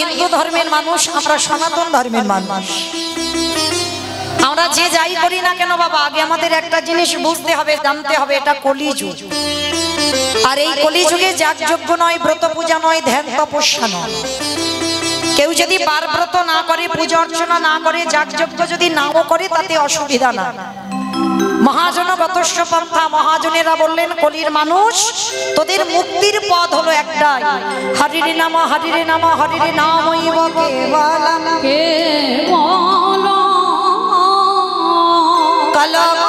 হিন্দু ধর্মের মানুষ, আমরা সনাতন ধর্মের মানুষ। আমরা যে যাই করি না কেন বাবা, আগে আমাদের একটা জিনিস বুঝতে হবে, জানতে হবে, এটা কলিযুগ। আর এই কলিযুগে যাগযজ্ঞ নয়, ব্রত পূজা নয়, ধ্যান তপস্যা নয়। কেউ যদি বার ব্রত না করে, পূজা অর্চনা না করে, যাগযজ্ঞ যদি নাও করে, তাতে অসুবিধা না। মহাজনগতস্য পন্থা, মহাজনেরা বললেন কলির মানুষ তোদের মুক্তির পথ হলো একটাই, হরিরে নাম হরিরে নাম হরিরে নামৈব কেবলম কলম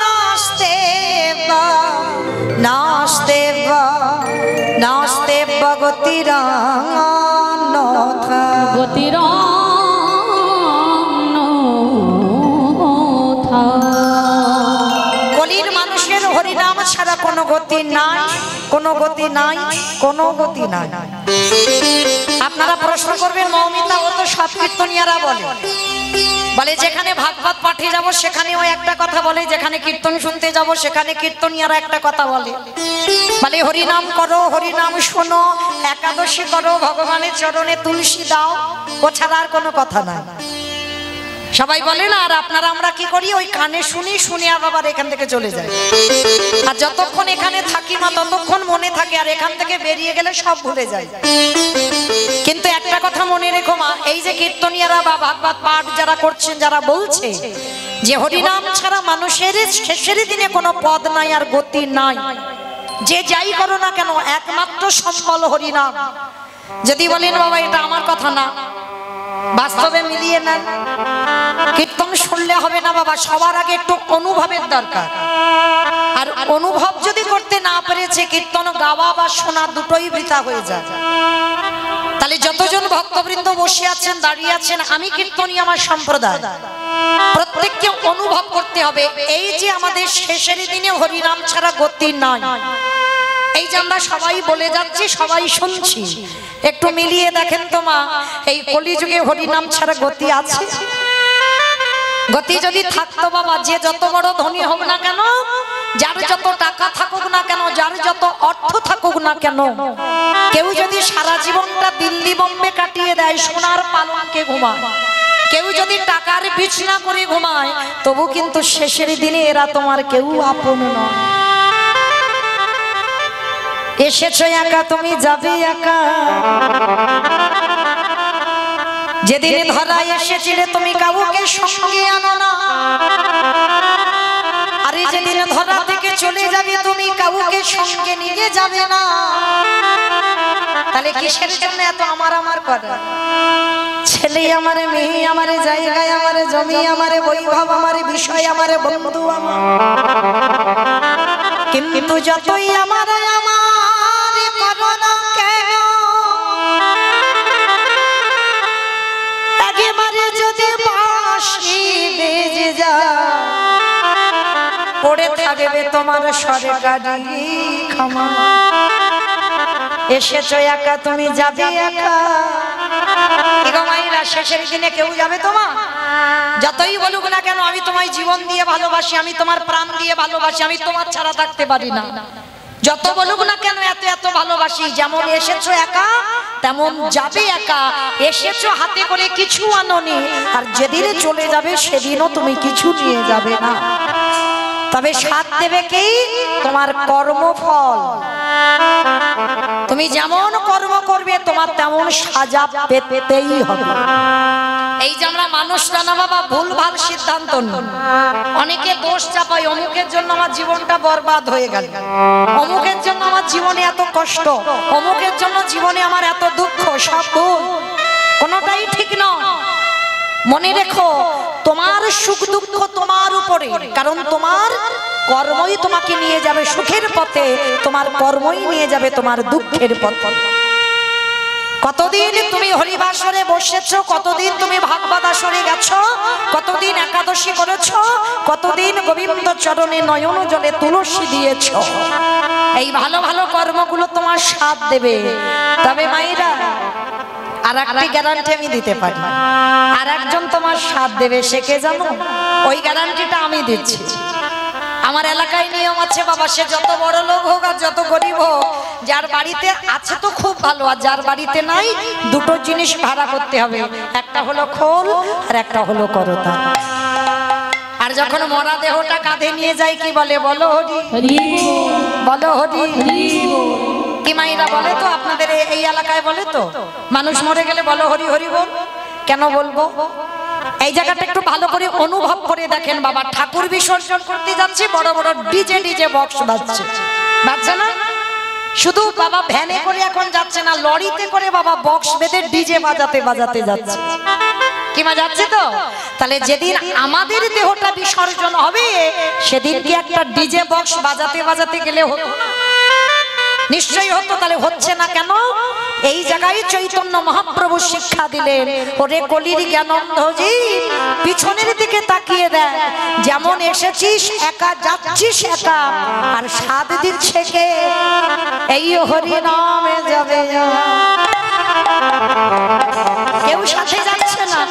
নাস্তে নাস্তে নাস্তে গতিরান্যথা গতিরান্যথা। কলির মানুষের হরিনাম ছাড়া কোনো গতি নাই, কোনো গতি নাই, কোনো গতি নাই। আপনারা প্রশ্ন করবেন মৌমিতা, ও তো সব কীর্তনিয়ারা বলে যেখানে ভাগবত পাঠে যাব সেখানেও একটা কথা বলে, যেখানে কীর্তন শুনতে যাব সেখানে কীর্তনিয়ারা একটা কথা বলে, বলে হরিনাম করো, হরিনাম শোনো, একাদশী করো, ভগবানের চরণে তুলসী দাও, ও ছাড়া আর কোনো কথা নাই। সবাই বলে না, আর আপনারা আমরা কি করি, ওই কানে শুনি, শুনি আবার এখান থেকে চলে যায়। আর যতক্ষণ এখানে থাকি মা ততক্ষণ মনে থাকে, আর এখান থেকে বেরিয়ে গেলে সব ভুলে যায়। কিন্তু একটা কথা মনে রেখো মা, এই যে কীর্তনিয়ারা বা ভাগবত পাঠ যারা করছেন, যারা বলছে যে হরিনাম ছাড়া মানুষের শেষের দিনে কোনো পদ নাই আর গতি নাই, যে যাই করো না কেন একমাত্র সম্বল হরিনাম। যদি বলেন বাবা এটা আমার কথা না, বাস্তবে মিলিয়ে নেন। কীর্তন শুনলে হবে না বাবা, সবার আগে একটু অনুভবের দরকার। আর অনুভব যদি করতে না পেরেছে, কীর্তন গাওয়া বা শোনা দুটোই বৃথা হয়ে যায়। তাহলে যতজন ভক্তবৃন্দ বসে আছেন, দাঁড়িয়ে আছেন, আমি কীর্তনী আমার সম্প্রদায়, প্রত্যেককে অনুভব করতে হবে এই যে আমাদের শেষের দিনে হরিনাম ছাড়া গতি নাই। এই যে আমরা সবাই বলে যাচ্ছি, সবাই শুনছি, একটু মিলিয়ে দেখেন তো মা, এই কলিযুগে হরিনাম ছাড়া গতি আছে? গতি যদি থাকতো বাবা, যে যত বড় ধনী হোক না কেন, যার যত টাকা থাকুক না কেন, যার যত অর্থ থাকুক না কেন, কেউ যদি সারা জীবনটা দিল্লি বোম্বে কাটিয়ে দেয়, সোনার পালঙ্কে ঘুমায়, কেউ যদি টাকার বিছনা করে ঘুমায়, তবু কিন্তু শেষের দিনে এরা তোমার কেউ আপন নয়। এসেছো একা, তুমি যাবে একা। যেদিন ধরা এসেছিলে তুমি কাউকে সঙ্গে আনো না, আর যেদিন ধরা থেকে চলে যাবে তুমি কাউকে সঙ্গে নিয়ে যাবে না। তাহলে কিসের জন্য এত আমার আমার করে? ছেলে আমার, মেয়ে আমার, জায়গায় আমার, জমি আমার, বৈভব আমার, বিষয় আমার, বন্ধু আমার, কিন্তু যতই আমার করো না কেন, একেবারে যদি বাঁশি বেজে যায়, পড়ে থাকবে তোমার সরকারি ক্ষমা। এসেছো একা, তুমি যাবে একা। শেষের দিনে কেউ যাবে তোমার? যতই বলুক না কেন, আমি তোমায় জীবন দিয়ে ভালোবাসি, আমি তোমার প্রাণ দিয়ে ভালোবাসি, আমি তোমার ছাড়া থাকতে পারি না। যত বলুক না কেন এত এত ভালোবাসি। যেমন এসেছো একা, তেমন যাবে একা। এসেছো হাতে করে কিছু আনোনি, আর যেদিন চলে যাবে সেদিনও তুমি কিছু নিয়ে যাবে না। তবে সাথ দেবে কি? তোমার কর্মফল। তুমি যেমন কর্ম করবে তোমার তেমন সাজা পেতেই হবে। এই যে আমরা মানুষরা না বাবা ভুলভাল সিদ্ধান্ত নিই, অনেকে দোষ চাপাই, অমুকের জন্য আমার জীবনটা বরবাদ হয়ে গেল, অমুকের জন্য আমার জীবনে এত কষ্ট, অমুকের জন্য জীবনে আমার এত দুঃখ। সব ভুল, কোনোটাই ঠিক নয়। মনে রেখো তোমার সুখ দুঃখ তোমার উপরে, কারণ তোমার কর্মই তোমাকে নিয়ে যাবে সুখের পথে, তোমার কর্মই নিয়ে যাবে তোমার দুঃখের পথে। কতদিন তুমি হরিবাসরে বসেছো, কতদিন তুমি ভাগবত আসরে গেছো, কতদিন একাদশী করেছো, কতদিন গোবিন্দ চরণে নয়ন জলে তুলসী দিয়েছো। এই ভালো ভালো কর্মগুলো তোমার সাথ দেবে। তবে মায়েরা আর একটি গ্যারান্টি আমি দিতে পারি, আর একজন তোমার সাথ দেবে, সে কে জানো? ওই গ্যারান্টিটা আমি দিচ্ছি। আমার এলাকায় নিয়ম আছে বাবা, সে যত বড় লোক হোক আর যত গরিব হোক, যার বাড়িতে আছে তো খুব ভালো, আর যার বাড়িতে নাই দুটো জিনিস ভাড়া করতে হবে, একটা হলো খোল আর একটা হলো করতা। আর যখন মরা দেহটা কাঁধে নিয়ে যায় কি বলে? বলো হরি বলো হরি। কি মাইরা বলে তো আপনাদের এই এলাকায় বলে তো, মানুষ মরে গেলে বলো হরি হরি বল। কেন বলবো? এই জায়গাটা একটু ভালো করে অনুভব করে দেখেন বাবা, ঠাকুর বিসর্জন করতে যাচ্ছি, বড় বড় ডিজে বক্স বাজছে, বাজছে না? শুধু বাবা ভ্যানে করে এখন যাচ্ছে না, লরিতে করে বাবা বক্স বেঁধে ডিজে বাজাতে বাজাতে যাচ্ছে। কি মা যাচ্ছে তো? তাহলে যেদিন আমাদের দেহটা বিসর্জন হবে সেদিন কি একটা ডিজে বক্স বাজাতে বাজাতে গেলে হতো? নিশ্চয়ই হতো। তাহলে হচ্ছে না কেন? এই জায়গায় চৈতন্য মহাপ্রভু শিক্ষা দিলেন, ওরে কলির জ্ঞানন্ধ জীব, পিছনের দিকে তাকিয়ে দেখ, যেমন এসেছিস একা যাচ্ছিস একা, আর স্বাদ দিচ্ছে কে? এই হরি নামে যাবে, কেউ সাথে যাচ্ছে না।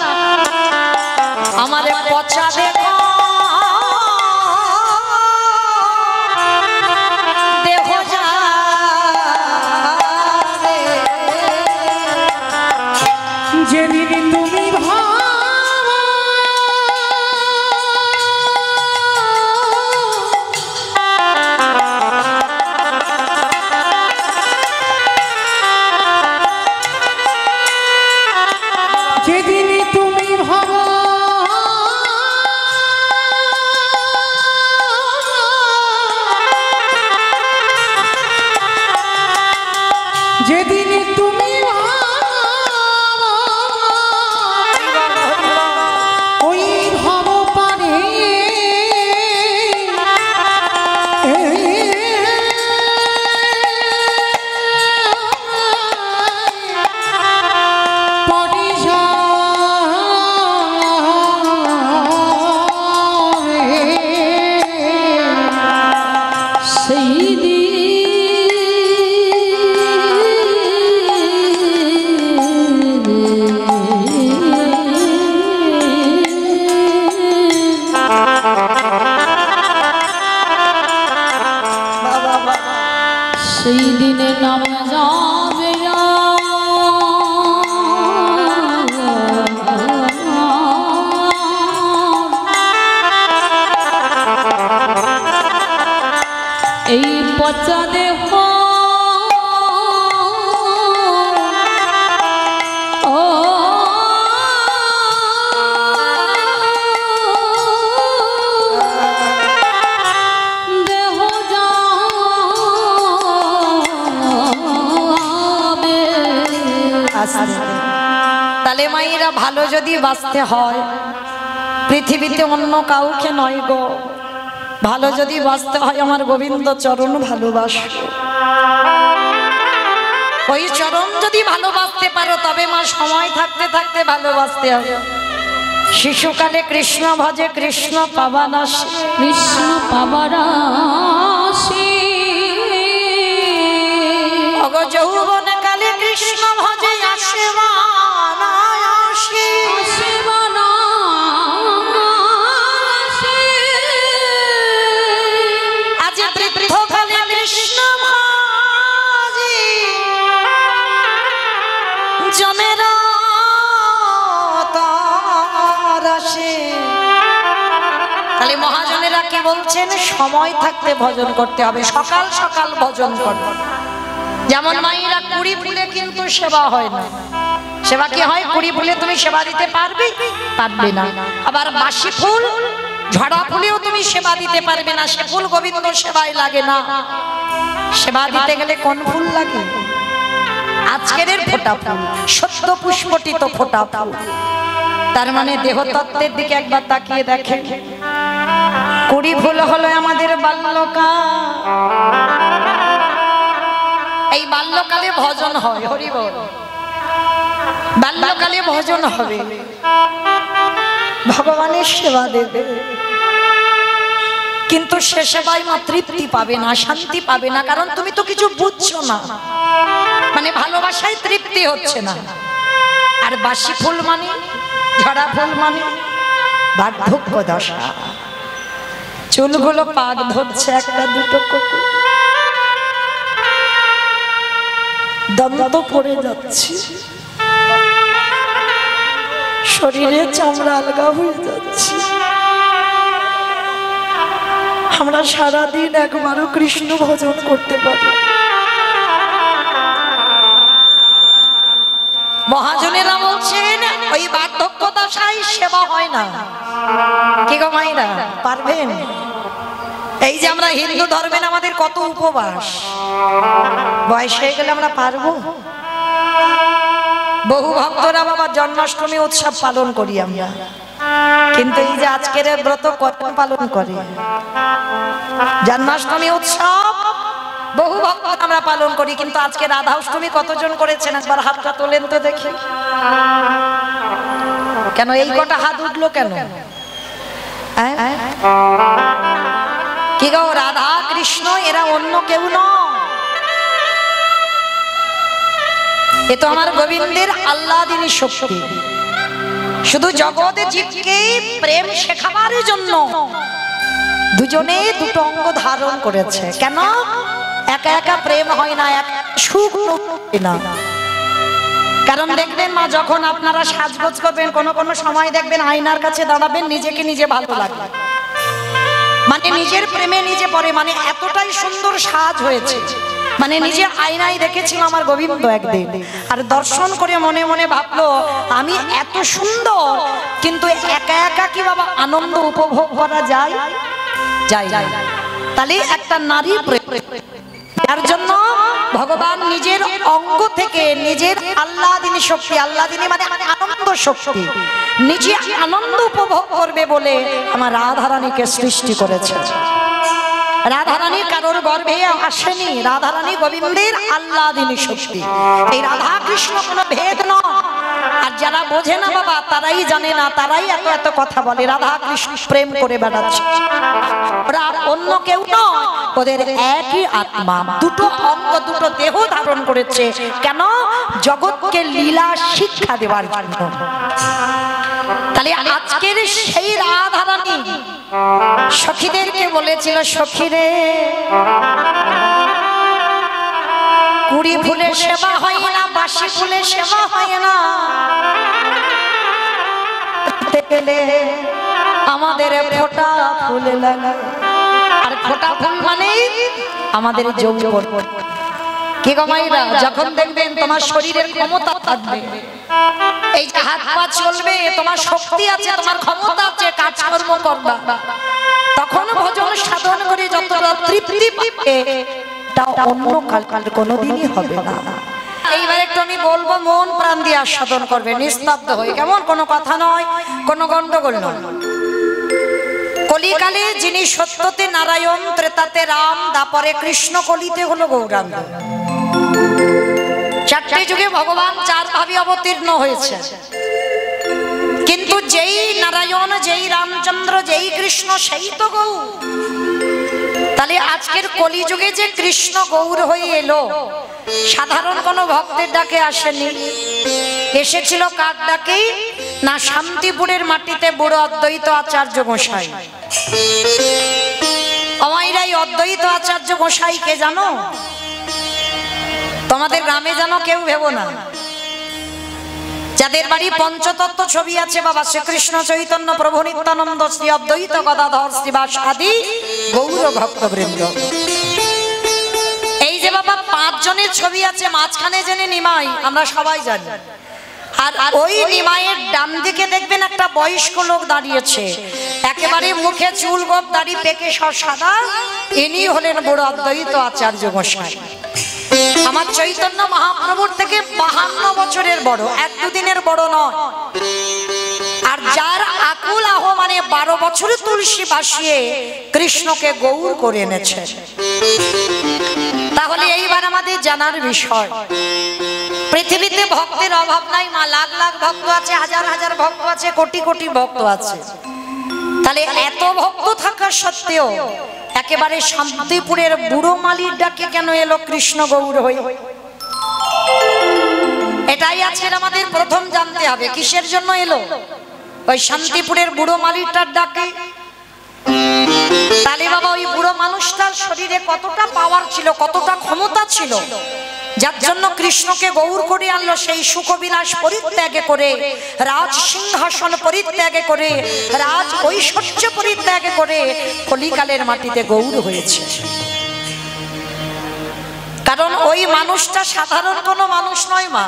আমার পচা দেখা দেহ যেদিন তুমি যেদিন তুমি ভাবো যেদিন তুমি ওই ভাব পারে সেই দিনে নাম যাবে এই পচা দেহ তাহলে মায়েরা ভালো যদি বাঁচতে হয় পৃথিবীতে অন্য কাউকে নয় গো, ভালো যদি বাঁচতে হয় আমার গোবিন্দ চরণ ভালোবাসো। ওই চরণ যদি ভালোবাসতে পারো তবে মা সময় থাকতে থাকতে ভালোবাসতে হবে। শিশুকালে কৃষ্ণ ভজে কৃষ্ণ পাবানাসী, কৃষ্ণ পাবানাসী, অগো যৌবন কালে কৃষ্ণ ভজে আসে বানাসী, আজ বৃদ্ধকালে কৃষ্ণ ভজে জমেরা তারাসে। তাহলে মহাজনেরা কি বলছেন? সময় থাকতে ভজন করতে হবে, সকাল সকাল ভজন করতে। যেমন মায়েরা কুড়ি ফুলে কিন্তু সেবা হয় না। সেবা কি হয়? কুড়ি ফুলে তুমি সেবা দিতে পারবে? পারবে না। আবার বাসি ফুল ঝড়া ফুলেও তুমি সেবা দিতে পারবে না, সে ফুল গোবিন্দ সেবায় লাগে না। সেবা দিতে গেলে কোন ফুল লাগে? আজকের ফোঁটা ফুল, সত্য পুষ্পটিত ফোঁটা ফুল। তার মানে দেহতত্ত্বের দিকে একবার তাকিয়ে দেখে, কুড়ি ফুল হলো আমাদের বাল্যকাল। এই বাল্যকালে ভজন হয়, হরি বল। বাল্যকালে ভজন হবে, ভগবানের সেবা দেবে, কিন্তু সে সেবায় মা তৃপ্তি পাবে না, শান্তি পাবে না, কারণ তুমি তো কিছু বুঝছো না। মানে ভালোবাসায় তৃপ্তি হচ্ছে না। আর বাসি ফুল মানে, ঝরা ফুল মানে বার্ধক্য দশা, চুলগুলো পাক ধরছে একটা দুটো কুকুর। দন্ত পড়ে যাচ্ছে, শরীরে চামড়া আলগা হয়ে যাচ্ছে। আমরা সারাদিন একবারও কৃষ্ণ ভজন করতে পারি। মহাজনেরা বলছেন ওই বার্ধক্য দশায় সেবা হয় না। কি গো মাইরা, পারবেন? এই যে আমরা হিন্দু ধর্মের আমাদের কত উপবাস, বয়স হয়ে গেলে আমরা পারবো? বহু ভক্তরা বাবা জন্মাষ্টমী উৎসব পালন করি আমরা, কিন্তু এই যে আজকের ব্রত কখন পালন করে? জন্মাষ্টমী উৎসব বহু ভক্ত আমরা পালন করি, কিন্তু আজকে রাধা অষ্টমী কতজন করেছেন? একবার হাতটা তোলেন তো দেখি। কেন এই কটা হাত উঠলো কেন? কি গো, রাধা কৃষ্ণ এরা অন্য কেউ নয়, এ তো আমার গোবিন্দের আল্লাদিনী শক্তি। শুধু জগৎ জীবকে প্রেম শেখাবার জন্য দুজনে দুটো অঙ্গ ধারণ করেছে। কেন? একা একা প্রেম হয় না, সুখ না। কারণ দেখবেন মা, যখন আপনারা সাজগোজ করবেন, কোনো সময় দেখবেন আয়নার কাছে দাঁড়াবেন, নিজেকে নিজে ভালো লাগবে, মানে নিজের প্রেমে নিজে পড়ে, মানে এতটাই সুন্দর সাজ হয়েছে। মানে নিজে আয়নায় দেখেছিল আমার গোবিন্দ একদিন, আর দর্শন করে মনে মনে ভাবলো আমি এত সুন্দর, কিন্তু একা একা কি বাবা আনন্দ উপভোগ করা যায়? তাহলে একটা নারী প্রেম, তার জন্য ভগবান নিজের অঙ্গ থেকে নিজের আল্লাদিনী শক্তি, আল্লাদিনী মানে আনন্দ শক্তি, নিজে আনন্দ উপভোগ করবে বলে আমার রাধারানীকে সৃষ্টি করেছে। রাধারানী কারোর গর্ভে আসেনি, রাধারানী গোবিন্দের আল্লাদিনী শক্তি। এই রাধা কৃষ্ণ কোনো ভেদ নয়। আর যারা বোঝে না বাবা, তারাই জানে না, তারাই এত এত কথা বলে রাধা কৃষ্ণ প্রেম করে বেড়াচ্ছে। ওরা অন্য কেউ নয়, ওদের একই আত্মা, দুটো অঙ্গ দুটো দেহ ধারণ করেছে। কেন? জগৎকে লীলা শিক্ষা দেওয়ার জন্য। তাহলে আজকের সেই রাধারানী সখীদেরকে বলেছিল, সখীরে কুড়ি ফুলে সেবা হয় না, বাসি ফুলে সেবা হয় না, আমাদের ফোঁটা ফুলে লাগা। আর ফোঁটা ফুল মানে আমাদের যৌবন। কি গো মাইরা, যখন দেখবেন তোমার শরীরের ক্ষমতা থাকবে, এই যে হাত পা চলবে, তোমার শক্তি আছে, তোমার ক্ষমতা আছে, কাজকর্ম করবা, তখন ভজন সাধন করে যতটা তৃপ্তি পাবে তা অন্য কাল কোনোদিনই হবে না। এইবার একটু আমি বলবো, মন প্রাণ দিয়ে আস্বাদন করবে, নিস্তব্ধ হয়ে, কেমন? কোনো কথা নয়, কোনো গন্ডগোল নয়। কলিকালে যিনি সত্যতে নারায়ণ, ত্রেতাতে রাম, দাপরে কৃষ্ণ, কলিতে হলো গৌরাঙ্গ। চারটে যুগে ভগবান চার ভাবে অবতীর্ণ হয়েছে, কিন্তু যেই নারায়ণ, যেই রামচন্দ্র, যেই কৃষ্ণ, সেই তো গৌর। তাহলে আজকের কলিযুগে যে কৃষ্ণ গৌর হয়ে এলো, সাধারণ কোনো ভক্তের ডাকে আসেনি, এসেছিল কার ডাকে? না, শান্তিপুরের মাটিতে বুড়ো অদ্বৈত আচার্য গোসাই। আমাইরাই অদ্বৈত আচার্য গোসাইকে জানো? তোমাদের গ্রামে জানো কেউ ভেবো না। যাদের বাড়ি পঞ্চতত্ত্ব ছবি আছে বাবা, শ্রীকৃষ্ণ চৈতন্য, প্রভু নিত্যানন্দ, শ্রী অদ্বৈত গদাধর, শ্রীবাস আদি গৌর ভক্তবৃন্দ, এই যে বাবা 5 জনের ছবি আছে, মাঝখানে জেনে নিমাই, আমরা সবাই জানি। আর ওই নিমাইয়ের ডান দিকে দেখবেন একটা বয়স্ক লোক দাঁড়িয়েছে, একেবারে মুখে চুল গোপ, দাড়ি পেকে সব সাদা, ইনি হলেন বড় অদ্বৈত আচার্য গোসাই। আমার চৈতন্য মহাপ্রভুর থেকে 52 বছরের বড়, 1-2 দিনের বড় নয়। আর যার আকুল আহ মানে 12 বছর তুলসী ভাসিয়ে কৃষ্ণকে গৌর করে এনেছে। তাহলে এইবার আমাদের জানার বিষয়, পৃথিবীতে ভক্তের অভাব নাই মা, লাখ লাখ ভক্ত আছে, হাজার হাজার ভক্ত আছে, কোটি কোটি ভক্ত আছে। তাহলে এত ভক্ত থাকা সত্ত্বেও একেবারে শান্তিপুরের বুড়ো মালির ডাকে কেন এলো কৃষ্ণ গৌর হয়ে? এটাই আজকের আমাদের প্রথম জানতে হবে, কিসের জন্য এলো ওই শান্তিপুরের বুড়ো মালিটার ডাকে। তাহলে বাবা ওই বুড়ো মানুষটার শরীরে কতটা পাওয়ার ছিল, কতটা ক্ষমতা ছিল, যার জন্য কৃষ্ণকে গৌর করে আনলো, সেই সুখবিলাস পরিত্যাগে করে, রাজ সিংহাসন পরিত্যাগে করে, রাজ ঐশ্বর্য পরিত্যাগে করে কলিকালের মাটিতে গৌর হয়েছে। কারণ ওই মানুষটা সাধারণ কোনো মানুষ নয় মা,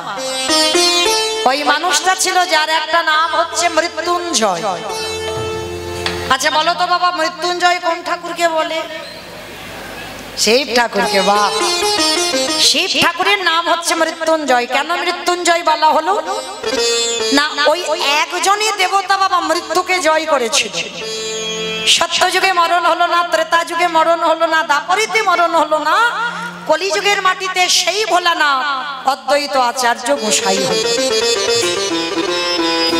ওই মানুষটা ছিল যার একটা নাম হচ্ছে মৃত্যুঞ্জয়। আচ্ছা বলো তো বাবা, মৃত্যুঞ্জয় কোন ঠাকুরকে বলে? শিব ঠাকুরকে। বাপ, শিব ঠাকুরের নাম হচ্ছে মৃত্যুঞ্জয়। কেন মৃত্যুঞ্জয় বলা হলো? না, ওই একজনই দেবতা বাবা মৃত্যুকে জয় করেছিল। সত্যযুগে মরণ হলো না, ত্রেতা যুগে মরণ হলো না, দাপরিতে মরণ হলো না, কলিযুগের মাটিতে সেই ভোলানাথ অদ্বৈত আচার্য গোসাই হল।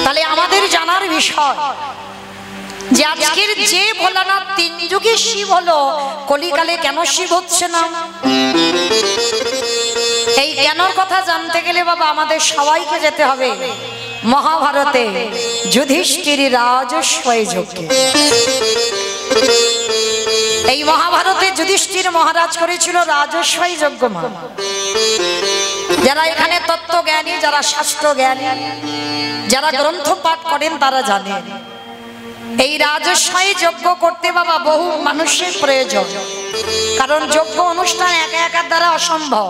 তাহলে আমাদের জানার বিষয় যে আজকের যে ভোলানাথ তিন যুগে শিব হলো, কলিকালে কেন শিব হচ্ছে না? এই কেনর কথা জানতে গেলে বাবা আমাদের সবাইকে যেতে হবে মহাভারতে যুধিষ্ঠির রাজস্বয় যজ্ঞে। এই মহাভারতে যুধিষ্ঠির মহারাজ করেছিল রাজস্বয় যজ্ঞ। মা, যারা এখানে তত্ত্ব জ্ঞানী, যারা শাস্ত্র জ্ঞানী, যারা গ্রন্থ পাঠ করেন তারা জানেন এই রাজস্বয় যজ্ঞ করতে বাবা বহু মানুষের প্রয়োজন। কারণ যজ্ঞ অনুষ্ঠান একা একার দ্বারা অসম্ভব।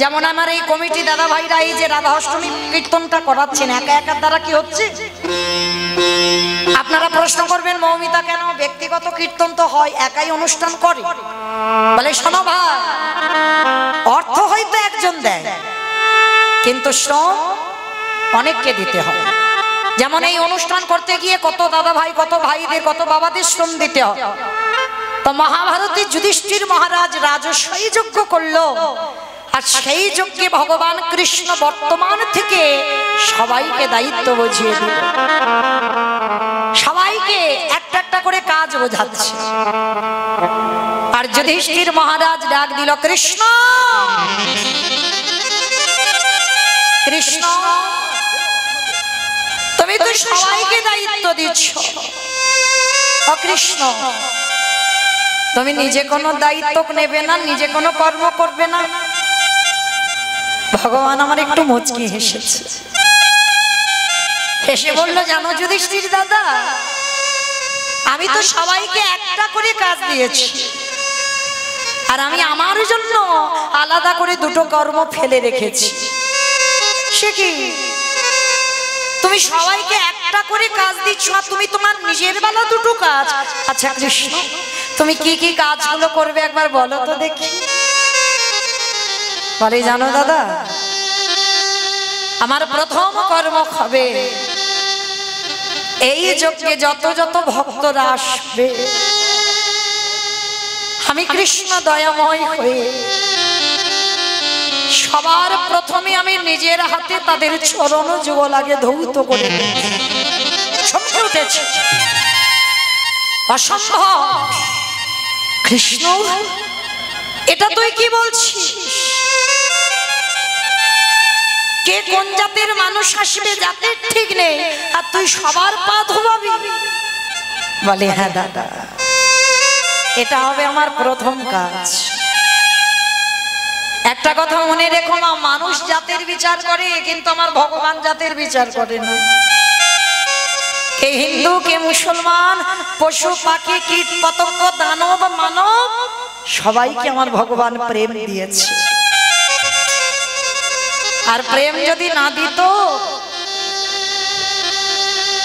যেমন আমার এই কমিটি দাদা ভাইরা এই যে রাধা অষ্টমী কীর্তনটা করাচ্ছেন, একা একার দ্বারা কি হচ্ছে? আপনারা প্রশ্ন করবেন মৌমিতা কেন ব্যক্তিগত কীর্তন তো হয়, একাই অনুষ্ঠান করে? বলে শোনো ভাই, অর্থ হয়তো একজন দেয়, কিন্তু শ্রম অনেককে দিতে হয়। যেমন এই অনুষ্ঠান করতে গিয়ে কত দাদা ভাই, কত ভাইদের, কত বাবাদের শ্রম দিতে হয়। তো মহাভারতে যুধিষ্ঠির মহারাজ রাজস্বয় যজ্ঞ করলো, আর সেই যজ্ঞে ভগবান কৃষ্ণ বর্তমান থেকে সবাইকে দায়িত্ব বুঝিয়ে দিল, সবাইকে একটা একটা করে কাজ বোঝাচ্ছে। আর যুধিষ্ঠির মহারাজ ডাক দিল, কৃষ্ণ কৃষ্ণ, তুমি তো সবাইকে দায়িত্ব দিচ্ছ, ও কৃষ্ণ তুমি নিজে কোনো দায়িত্ব নেবে না, নিজে কোনো কর্ম করবে না? ভগবান আমার একটু মুচকি হেসেছে, হেসে বলল, জানো যুধিষ্ঠির দাদা, আমি তো সবাইকে একটা করে কাজ দিয়েছি, আর আমি আমার জন্য আলাদা করে দুটো কর্ম ফেলে রেখেছি। সে কি? তুমি সবাইকে একটা করে কাজ দিচ্ছ, আর তুমি তোমার নিজের বেলা দুটো কাজ? আচ্ছা কৃষ্ণ, তুমি কি কি কাজগুলো করবে একবার বলো তো দেখি। বলে, জানো দাদা, আমার প্রথম কর্ম হবে এই যজ্ঞে যত যত ভক্তরা আসবে, আমি কৃষ্ণ দয়াময় হয়ে সবার প্রথমে আমি নিজের হাতে তাদের চরণ যুগলাগে ধৌত করে চমকে উঠেছে। অসম্ভব কৃষ্ণ, এটা তুই কি বলছিস? কে কোন জাতের মানুষ আসবে জাতের ঠিক নেই, আর তুই সবার পা ধোবাবি? বলে, হ্যাঁ দাদা, এটা হবে আমার প্রথম কাজ। একটা কথা মনে রেখো মা, মানুষ জাতের বিচার করে, কিন্তু আমার ভগবান জাতের বিচার করে না। কে হিন্দু, কে মুসলমান, পশু পাখি, কীট পতঙ্গ, দানব মানব, সবাইকে আমার ভগবান প্রেম দিয়েছে। আর প্রেম যদি না দিত,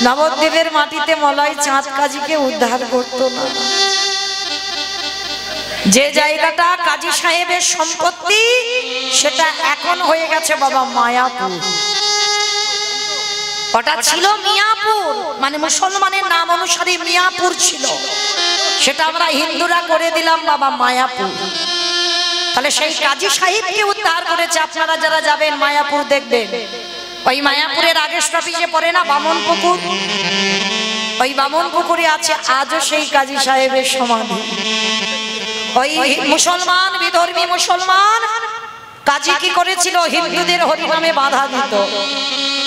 নবদ্বীপের মাটিতে মলয় চাঁদ কাজীকে উদ্ধার করতো না। যে জায়গাটা কাজী সাহেবের সম্পত্তি, সেটা এখন হয়ে গেছে বাবা মায়াপুর। ওটা ছিল মিয়াপুর, মানে মুসলমানের নাম অনুসারে মিয়াপুর ছিল, সেটা আমরা হিন্দুরা করে দিলাম বাবা মায়াপুর। তাহলে সেই কাজী সাহেবকে উদ্ধার করেছে। আপনারা যারা যাবেন মায়াপুর দেখবেন, ওই মায়াপুরের আগের স্টপেজে পড়ে না বামন পুকুর, ওই বামন পুকুরে আছে আজও সেই কাজী সাহেবের সমাধি। ওই মুসলমান, বিধর্মী মুসলমান কাজী কি করেছিল? হিন্দুদের হরিনামে বাধা দিত।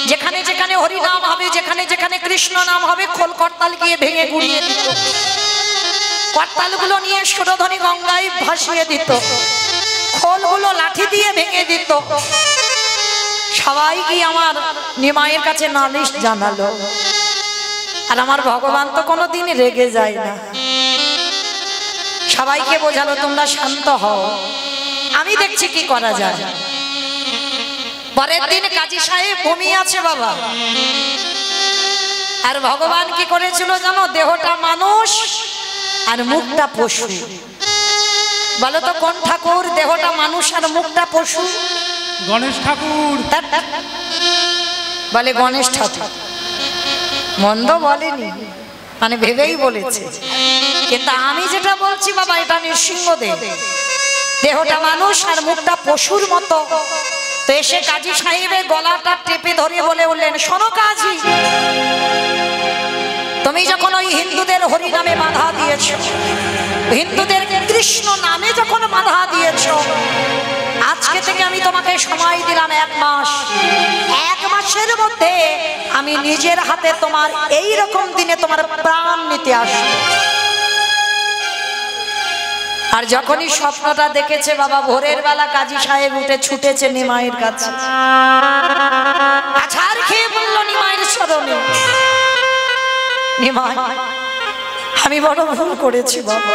যেখানে যেখানে হরিনাম হবে, যেখানে যেখানে কৃষ্ণ নাম হবে, খোল করতাল গিয়ে ভেঙে গুড়িয়ে দিত, করতালগুলো নিয়ে সুরধ্বনি গঙ্গায় ভাসিয়ে দিত। খোলগুলো লাঠি দিয়ে ভেঙে দিত। সবাই কি আমার নিমাইয়ের কাছে নালিশ জানালো। আর আমার ভগবান তো কোনোদিন রেগে যায় না, সবাইকে বোঝালো তোমরা শান্ত হও, আমি দেখছি কি করা যায়। পরের দিন কাজী সাহেব ঘুমিয়ে আছে বাবা। আর ভগবান কি করেছিল জানো? দেহটা মানুষ আর মুখটা পশু। বলো তো কোন ঠাকুর? দেহটা মানুষ আর মুখটা পশু। গণেশ ঠাকুর। বলে গণেশ ঠাকুর। মন্দ বলেনি, মানে ভেবেই বলেছে। কিন্তু আমি যেটা বলছি বাবা, এটা নৃসিংহদেব। দেহটা মানুষ আর মুখটা পশুর মতো। তো এসে কাজী সাহেবের গলাটা টেপে ধরে বলে উঠলেন, শোনো কাজী, তুমি যখন ওই হিন্দুদের হরি নামে বাধা দিয়েছ, হিন্দুদের কৃষ্ণ নামে যখন বাধা দিয়েছ, আজকে থেকে আমি তোমাকে সময় দিলাম 1 মাস। 1 মাসের মধ্যে আমি নিজের হাতে তোমার এই রকম দিনে তোমার প্রাণ নিতে আসব। আর যখনই স্বপ্নটা দেখেছে বাবা, ভোরের বেলা কাজী সাহেব উঠে ছুটেছে নিমাইয়ের কাছে। আছাড় খেয়ে বলল নিমাইয়ের চরণে, নিমাই, আমি বড় ভুল করেছি বাবা,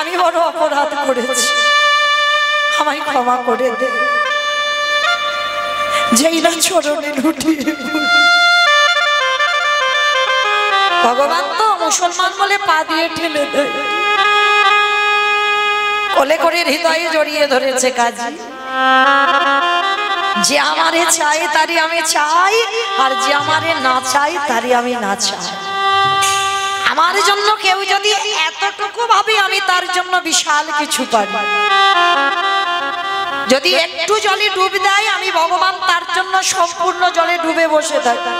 আমি বড় অপরাধ করেছি, আমায় ক্ষমা করে দে। যেই না চরণে লুটিয়ে ভগবান তো মুসলমান বলে পা দিয়ে ঠেলে দেয়, কোলে করে হৃদয়ে জড়িয়ে ধরেছে কাজী। যে আমারে চাই তারই আমি চাই, আর যে আমারে না চাই তারই আমি না চাই। আমার জন্য কেউ যদি এতটুকু ভাবে, আমি তার জন্য বিশাল কিছু পারি। যদি একটু জলে ডুব দেয়, আমি ভগবান তার জন্য সম্পূর্ণ জলে ডুবে বসে থাকি।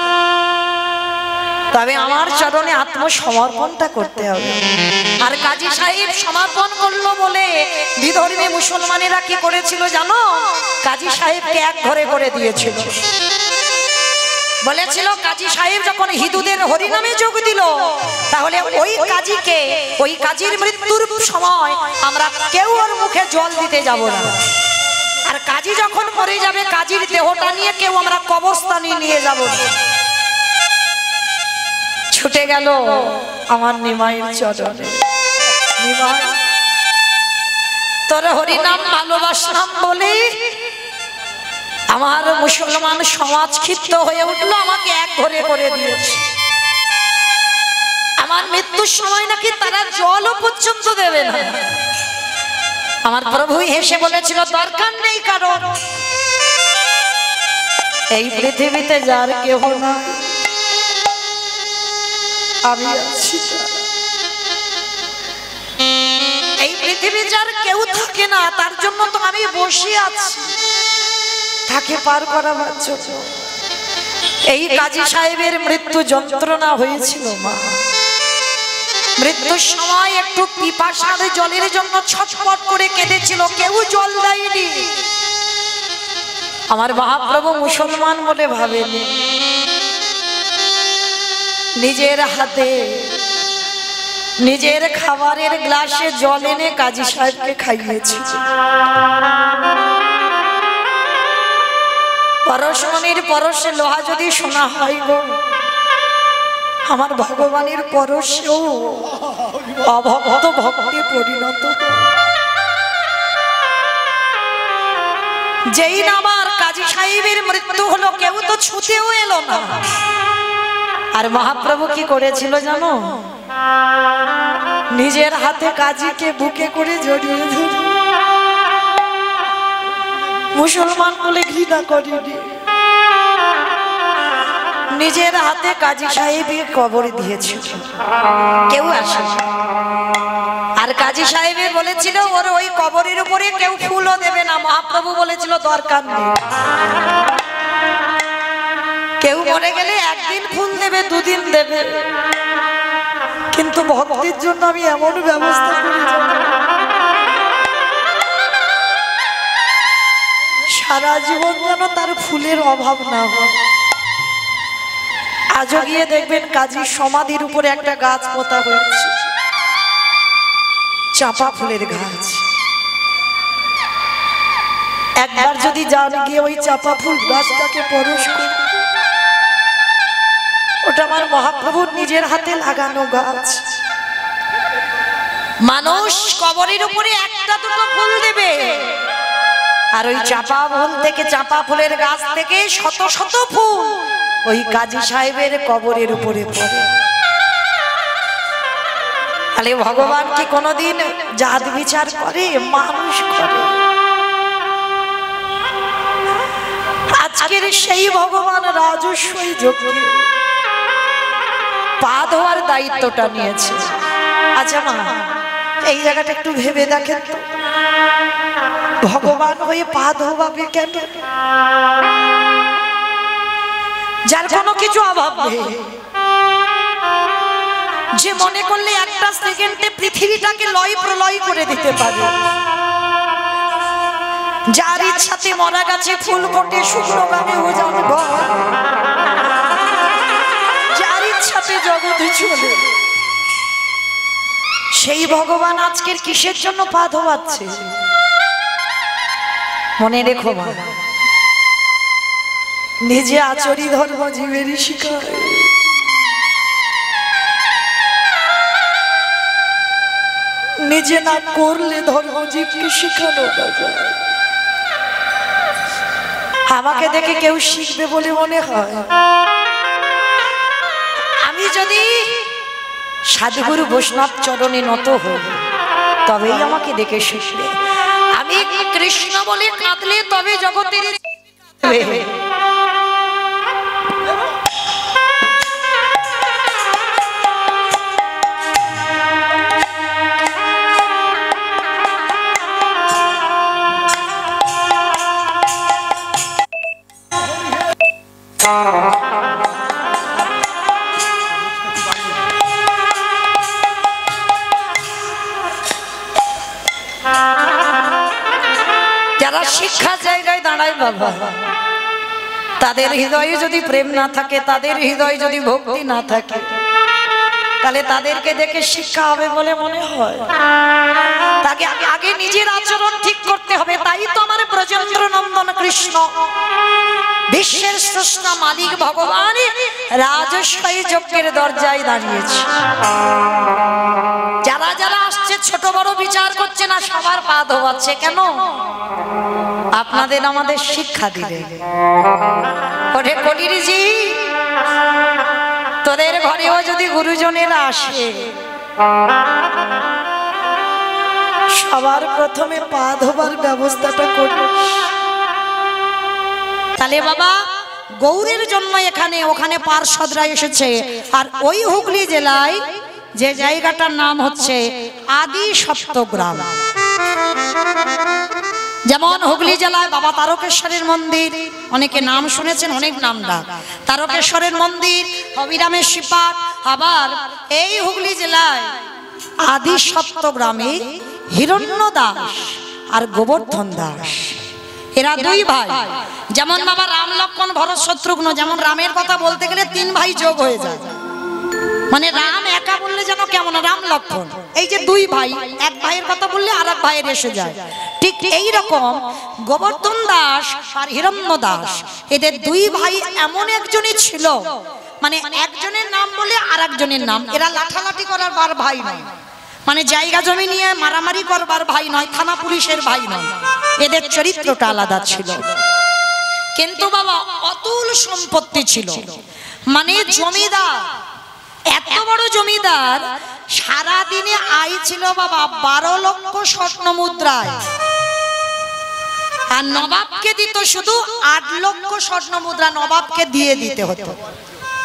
তবে আমার চরণে আত্মসমর্পণটা করতে হবে। আর কাজী সাহেব সমর্পণ করলো বলে বিধর্মী মুসলমানেরা কি করেছিল জানো? কাজী সাহেবকে এক ঘরে করে দিয়েছিল। বলেছিল কাজী সাহেব যখন হিন্দুদের হরিনামে যোগ দিল, তাহলে ওই কাজীকে, ওই কাজীর মৃত্যুর সময় আমরা কেউ ওর মুখে জল দিতে যাব না। আর কাজী যখন মরে যাবে, কাজীর দেহটা নিয়ে কেউ আমরা কবরস্থানে নিয়ে যাব না। ছুটে গেল আমার নিমাইয়ের চরণে, নিমাই, তোর হরিনাম ভালোবাসলাম বলে আমার মুসলমান সমাজ ক্ষিপ্ত হয়ে উঠলো, আমাকে এক ঘরে করে দিয়েছে। আমার মৃত্যুর সময় নাকি তারা জলও পর্যন্ত দেবে না। আমার প্রভু হেসে বলেছিল, দরকার নেই কারণ, এই পৃথিবীতে যার কেহ না, আমি আছি। এই পৃথিবী যার কেউ থাকে না, তার জন্য তো আমি বসে আছি, তাকে পার করাবার জন্য। এই কাজী সাহেবের মৃত্যু যন্ত্রণা হয়েছিল মা। মৃত্যুর সময় একটু পিপাসার জলের জন্য ছটফট করে কেঁদেছিল, কেউ জল দেয়নি। আমার মহাপ্রভু মুসলমান বলে ভাবেনি, নিজের হাতে নিজের খাবারের গ্লাসে জল এনে কাজী সাহেবকে খাইয়েছি। পরশমণির পরশে লোহা যদি শোনা হয় গো, আমার ভগবানের পরশেও অভক্ত ভক্তে পরিণত। যেই না আমার কাজী সাহেবের মৃত্যু হলো, কেউ তো ছুতেও এলো না। আর মহাপ্রভু কি করেছিল জানো? নিজের হাতে কাজীকে বুকে করে জড়িয়ে ধরে, মুসলমান বলে ঘৃণা করিনি, নিজের হাতে কাজী সাহেবের কবরে দিয়েছিল, কেউ আসে। আর কাজী সাহেবে বলেছিল ওর ওই কবরের উপরে কেউ ফুলও দেবে না। মহাপ্রভু বলেছিল দরকার নেই, কেউ মরে গেলে একদিন ফুল দেবে, দুদিন দেবে, কিন্তু ভক্তির জন্য আমি এমন ব্যবস্থা করি সারা জীবন যেন তার ফুলের অভাব না হয়। আজও গিয়ে দেখবেন কাজীর সমাধির উপরে একটা গাছ পোতা হয়েছে, চাঁপা ফুলের গাছ। একবার যদি যান গিয়ে ওই চাপা ফুল গাছটাকে পরশ করে, ওটা আমার মহাপ্রভুর নিজের হাতে লাগানো গাছ। মানুষ কবরের উপরে একটা দুটো ফুল দেবে, আর ওই চাপা ফুল থেকে, চাপা ফুলের গাছ থেকে শত শত ফুল ওই কাজী সাহেবের কবরের উপরে পড়ে। তাহলে ভগবান কি কোনোদিন জাত বিচার করে? মানুষ করে। আজকের সেই ভগবান রাজস্বই যোগ্য পা ধোয়ার দায়িত্বটা নিয়েছে। আচ্ছা মা, এই জায়গাটা একটু ভেবে দেখেন তো, ভগবান হয়ে পা ধোয়াবে কেন? যার কোনো কিছু অভাব নেই, যে মনে করলে একটা সেকেন্ডে পৃথিবীটাকে লয় প্রলয় করে দিতে পারে, যার ইচ্ছাতে মরা গাছে ফুল ফোটে, শুকনো গানে ওজন ঘর, যার ইচ্ছাতে জগতে চলে, সেই ভগবান আজকের কিসের জন্য পা ধোয়াচ্ছে? মনে রেখো মা, নিজে আচরি ধর্ম জীবেরই শিখায়। নিজে না করলে ধর্ম জীবকে শিখানো যায়। আমাকে দেখে কেউ শিখবে বলে মনে হয়? আমি যদি সাধুগুরু বৈষ্ণব চরণে নত হই, তবেই আমাকে দেখে শিখবে। আমি কৃষ্ণ বলে কাঁদলে তবে জগতের যারা শিক্ষার জায়গায় দাঁড়ায় বাবা, তাদের হৃদয়ে যদি প্রেম না থাকে, তাদের হৃদয়ে যদি ভক্তি না থাকে, তাহলে তাদেরকে দেখে শিক্ষা হবে বলে মনে হয়? তাকে আগে নিজের আচরণ ঠিক করতে হবে। তাই তো আমার ব্রজেন্দ্র নন্দন কৃষ্ণ, বিশ্বের স্রষ্টা মালিক ভগবান রাজস্বই যজ্ঞের দরজায় দাঁড়িয়েছে। যারা যারা আসছে ছোট বড় বিচার করছে না, সবার পা ধোয়াচ্ছে কেন? আপনাদের আমাদের শিক্ষা দিলে। ওরে কলিরিজি, তোদের ঘরেও যদি গুরুজনেরা আসে, সবার প্রথমে পা ধোবার ব্যবস্থাটা করিস। তাহলে বাবা, গৌরের জন্য এখানে ওখানে পার্ষদরা এসেছে। আর ওই হুগলি জেলায় যে জায়গাটার নাম হচ্ছে আদি সপ্তগ্রাম, যেমন হুগলি জেলায় বাবা তারকেশ্বরের মন্দির, অনেকে নাম শুনেছেন, অনেক নাম ডাক, তারকেশ্বরের মন্দির, অবিরামের শিপাট। আবার এই হুগলি জেলায় আদি সপ্তগ্রামে হিরণ্য দাস আর গোবর্ধন দাস, এরা দুই ভাই। যেমন বাবা রাম লক্ষ্মণ ভরত শত্রুঘ্ন, যেমন রামের কথা বলতে গেলে তিন ভাই যোগ হয়ে যায়, মানে রাম একা বললে যেন কেমন, রাম লক্ষ্মণ, এই যে দুই ভাই, এক ভাইয়ের কথা বললে আর এক ভাইয়ের এসে যায়। ঠিক এই রকম গোবর্ধন দাস আর হিরণ্য দাস, এদের দুই ভাই এমন একজনই ছিল, মানে একজনের নাম বলে আর একজনের নাম। এরা লাঠালাঠি করার বার ভাই নয়, মানে জায়গা জমি নিয়ে মারামারি করবার ভাই নয়, থানা পুলিশের ভাই নয়। এদের চরিত্রটা আলাদা ছিল। কিন্তু বাবা অতুল সম্পত্তি ছিল, মানে জমিদার, এত বড় জমিদার, সারা দিনে আয় ছিল বাবা 12 লক্ষ স্বর্ণ মুদ্রায়, আর নবাবকে দিত শুধু 8 লক্ষ স্বর্ণ মুদ্রা। নবাবকে দিয়ে দিতে হতো,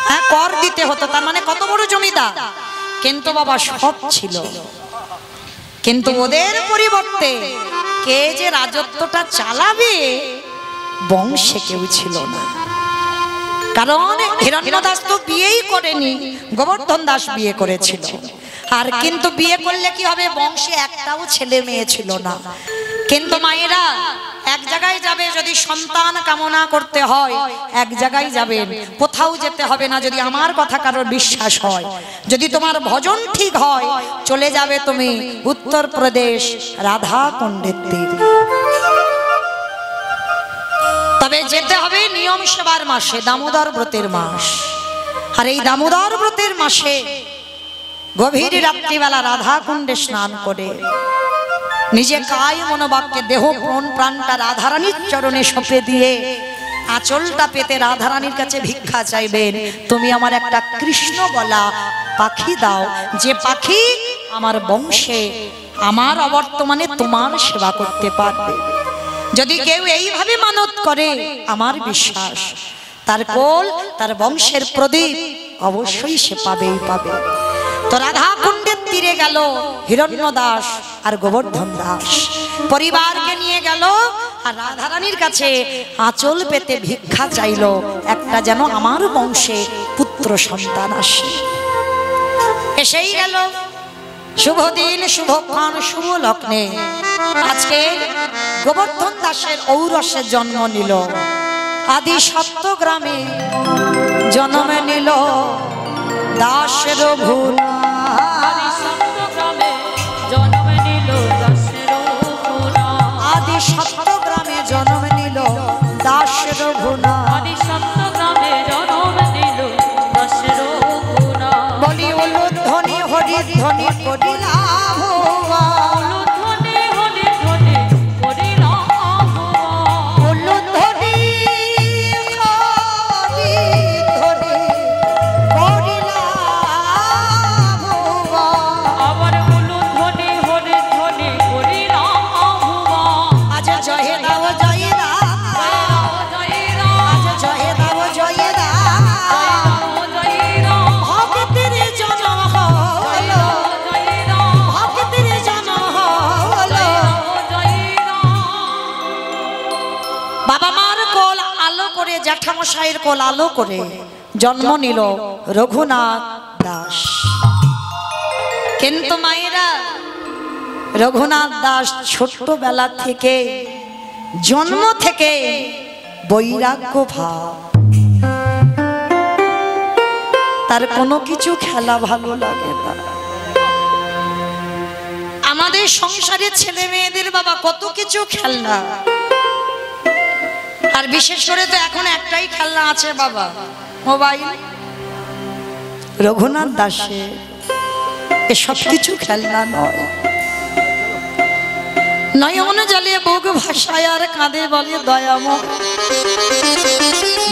হ্যাঁ, কর দিতে হতো। তার মানে কত বড় জমিদার। কিন্তু বাবা সব ছিল, কিন্তু ওদের পরিবর্তে কে যে রাজত্বটা চালাবে বংশে কেউ ছিল না। কারণ হিরণ্য দাস তো বিয়েই করেনি, গোবর্ধন দাস বিয়ে করেছিল। আর কিন্তু বিয়ে করলে কি হবে, বংশে একটাও ছেলে মেয়ে ছিল না। কিন্তু মায়েরা এক জায়গায় যাবে, যদি সন্তান কামনা করতে হয় এক জায়গায় যাবেন, কোথাও যেতে হবে না। যদি আমার কথা কারোর বিশ্বাস হয়, যদি তোমার ভজন ঠিক হয়, চলে যাবে তুমি উত্তরপ্রদেশ রাধা কুণ্ডের তীরে। তবে যেতে হবে নিয়ম সেবার মাসে, দামোদর ব্রতের মাস। আর এই দামোদর ব্রতের মাসে গভীর রাত্রিবেলা রাধা কুণ্ডে স্নান করে নিজে কায় মনোবাক্যে দেহ মন প্রাণটা রাধারানীর চরণে সঁপে দিয়ে আঁচলটা পেতে রাধারানীর কাছে ভিক্ষা চাইবেন, তুমি আমার একটা কৃষ্ণ বলা পাখি দাও, যে পাখি আমার বংশে আমার অবর্তমানে তোমার সেবা করতে পারবে। যদি কেউ এইভাবে মানত করে, আমার বিশ্বাস তার কোল তার বংশের প্রদীপ অবশ্যই সে পাবেই পাবে। তো রাধা কুণ্ডের তীরে গেল হিরণ্য দাস আর গোবর্ধন দাস, পরিবারকে নিয়ে গেল আর রাধারানীর কাছে আঁচল পেতে ভিক্ষা চাইল, একটা যেন আমার বংশে পুত্র সন্তান আসে। এসেই গেল শুভ দিন, শুভক্ষণ, শুভ লগ্নে আজকে গোবর্ধন দাসের ঔরসে জন্ম নিল। আদি সত্যগ্রামে জন্ম নিল দাস রঘুনাথ। আদি সত্যগ্রামে জন্ম নিল দাস রঘুনাথ। আদি সত্যগ্রামে জন্ম নিল দাস রঘুনাথ। আদি সত্যগ্রামে জন্ম নিল দাস রঘুনাথ। বলি উলুধ্বনি হরিধ্বনি করিলা ভুবন। উলুধ্বনি হরিধ্বনি করিলা ভুবন। উলুধ্বনি হরিধ্বনি করিলা ভুবন। আবার উলুধ্বনি হরিধ্বনি করিলা ভুবন। আজ জয় দাও জয় রাম, জয় রাম আজ জয় দাও জয় রাম। জয় রাম ভক্তের জন্ম হলো, জয় রাম ভক্তের জন্ম হলো। জয় রাম। বাবা মার কোল আলো করে, জ্যাঠামশাইয়ের কোল আলো করে জন্ম নিল রঘুনাথ দাস। কিন্তু মায়েরা, রঘুনাথ দাস ছোট্টবেলা থেকে, জন্ম থেকে বৈরাগ্য ভাব, তার কোনো কিছু খেলা ভালো লাগে না। আমাদের সংসারে ছেলে মেয়েদের বাবা কত কিছু খেলনা, আর বিশেষ করে তো এখন একটাই খেলনা আছে বাবা, মোবাইল। রঘুনাথ দাসে এসব কিছু খেলনা নয়। নয়ন জলে বুক ভাসায় আর কাঁদে বলে দয়াময়।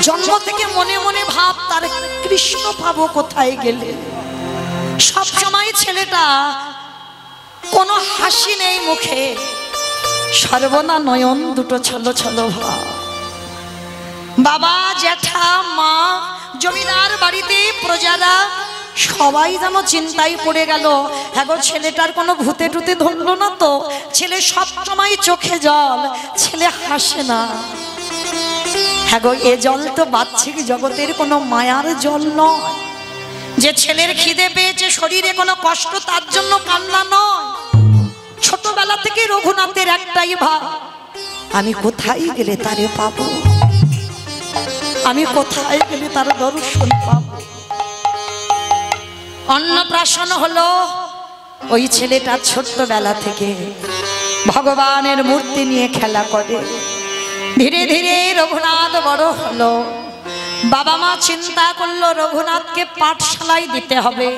জন্ম থেকে মনে মনে ভাব তার কৃষ্ণ পাবো কোথায় গেলে। সব সময় ছেলেটা কোনো হাসি নেই মুখে, সর্বদা নয়ন দুটো ছলো ছলো ভাব। বাবা জ্যাঠা মা জমিদার বাড়িতে প্রজারা সবাই যেন চিন্তায় পড়ে গেল, হ্যাঁ ছেলেটার কোনো ভূতে টুতে ধরলো না তো। ছেলে সব সময় চোখে জল, ছেলে হাসে না। হ্যাঁ গো, এ জল তো বাহ্যিক জগতের কোনো মায়ার জল নয়, যে ছেলের খিদে পেয়েছে শরীরে কোনো কষ্ট তার জন্য কান্না নয়। ছোটবেলা থেকে রঘুনাথের একটাই ভাব, আমি কোথায় গেলে তারে পাবো, আমি কোথায় গেলে তার দর্শন পাবো। অন্নপ্রাশন হলো, ওই ছেলেটা ছোট্টবেলা থেকে ভগবানের মূর্তি নিয়ে খেলা করে। ধীরে ধীরে রঘুনাথ বড় হলো। বাবা মা চিন্তা করলো রঘুনাথকে পাঠশালায় দিতে হবে।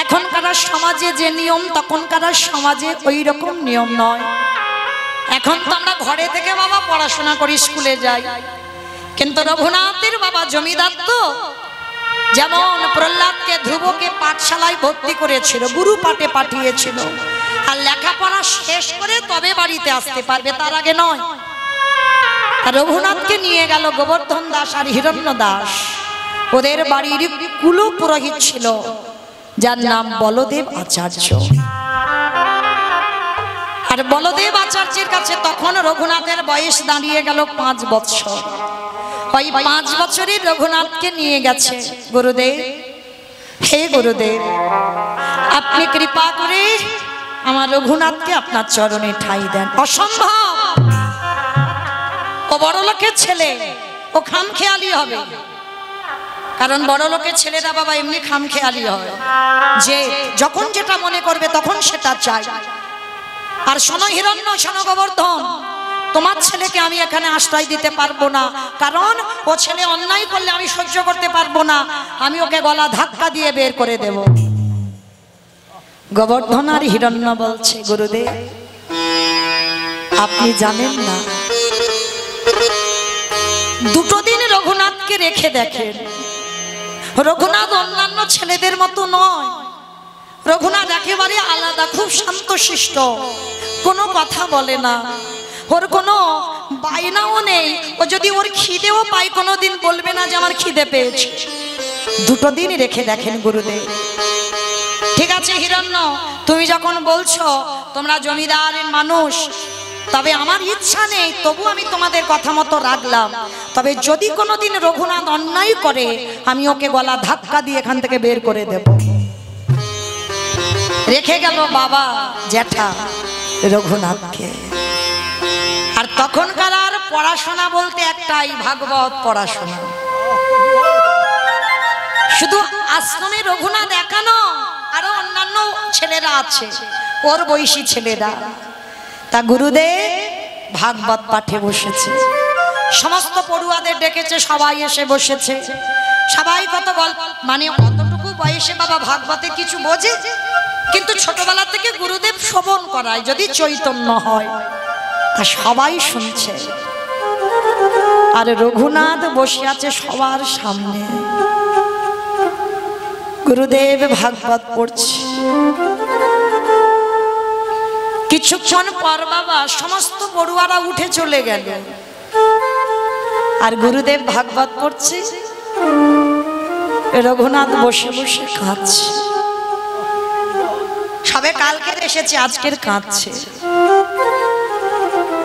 এখনকার সমাজে যে নিয়ম, তখনকার সমাজে ওই রকম নিয়ম নয়। এখন তো আমরা ঘরে থেকে বাবা পড়াশোনা করি, স্কুলে যাই। কিন্তু রঘুনাথের বাবা জমিদার তো, যেমন প্রহ্লাদকে ধ্রুবকে পাঠশালায় ভর্তি করেছিল, গুরু পাঠে পাঠিয়েছিল, আর লেখাপড়া শেষ করে তবে বাড়িতে আসতে পারবে, তার আগে নয়। রঘুনাথকে নিয়ে গেল গোবর্ধন দাস আর হিরণ্য দাস। ওদের বাড়ির কুল পুরোহিত ছিল, যার নাম বলদেব আচার্য। আর বলদেব আচার্যের কাছে তখন রঘুনাথের বয়স দাঁড়িয়ে গেল 5 বছর। ওই 5 বছরের রঘুনাথকে নিয়ে গেছে গুরুদেব, হে গুরুদেব, আপনি কৃপা করে আমার রঘুনাথকে আপনার চরণে ঠাঁই দেন। অসম্ভব, ও বড় লোকের ছেলে, ও খামখেয়ালি হবে। কারণ বড় লোকের ছেলেরা বাবা এমনি খামখেয়ালি হয়, যে যখন যেটা মনে করবে তখন সেটা চাই। আর শোনো হিরণ্য, শোনো গোবর্ধন, তোমার ছেলেকে আমি এখানে আশ্রয় দিতে পারবো না, কারণ ও ছেলে অন্যায় করলে আমি সহ্য করতে পারবো না, আমি ওকে গলা ধাক্কা দিয়ে বের করে দেব। গোবর্ধন আর হিরণ্য বলছে, গুরুদেব আপনি জানেন না, দুটো দিন রঘুনাথকে রেখে দেখেন। রঘুনাথ অন্যান্য ছেলেদের মতো নয়, রঘুনাথ একেবারে আলাদা, খুব শান্তশিষ্ট, কোনো কথা বলে না, ওর কোনো বায়নাও নেই। ও যদি ওর খিদেও পায় কোনোদিন বলবে না যে আমার খিদে পেয়েছে। দুটো দিন রেখে দেখেন গুরুদেব। ঠিক আছে হিরণ্য, তুমি যখন বলছো তোমরা জমিদারের মানুষ, তবে আমার ইচ্ছা নেই, তবু আমি তোমাদের কথা মতো রাখলাম। তবে যদি কোনোদিন রঘুনাথ অন্যায় করে, আমি ওকে গলা ধাক্কা দিয়ে এখান থেকে বের করে দেব। রেখে গেল বাবা জ্যাঠা রঘুনাথকে। আর তখনকার আর পড়াশোনা বলতে একটাই, ভাগবত পড়াশোনা। শুধু আশ্রমে রঘুনাথ একানো, আরো অন্যান্য ছেলেরা আছে, ওর বয়সী ছেলেরা। তা গুরুদেব ভাগবত পাঠে বসেছে, সমস্ত পড়ুয়াদের ডেকেছে, সবাই এসে বসেছে। সবাই কত গল্প, মানে অতটুকু বয়সে বাবা ভাগবতে কিছু বোঝে, কিন্তু ছোটবেলা থেকে গুরুদেব শ্রবণ করায়, যদি চৈতন্য হয়। তা সবাই শুনছে, আর রঘুনাথ বসে আছে সবার সামনে। গুরুদেব ভাগবত পড়ছে। কিছুক্ষণ পর বাবা সমস্ত পড়ুয়ারা উঠে চলে গেল, আর গুরুদেব ভাগবত পড়ছে, রঘুনাথ বসে বসে কাঁদছে। সবে কালকের এসেছে, আজকের কাঁদছে।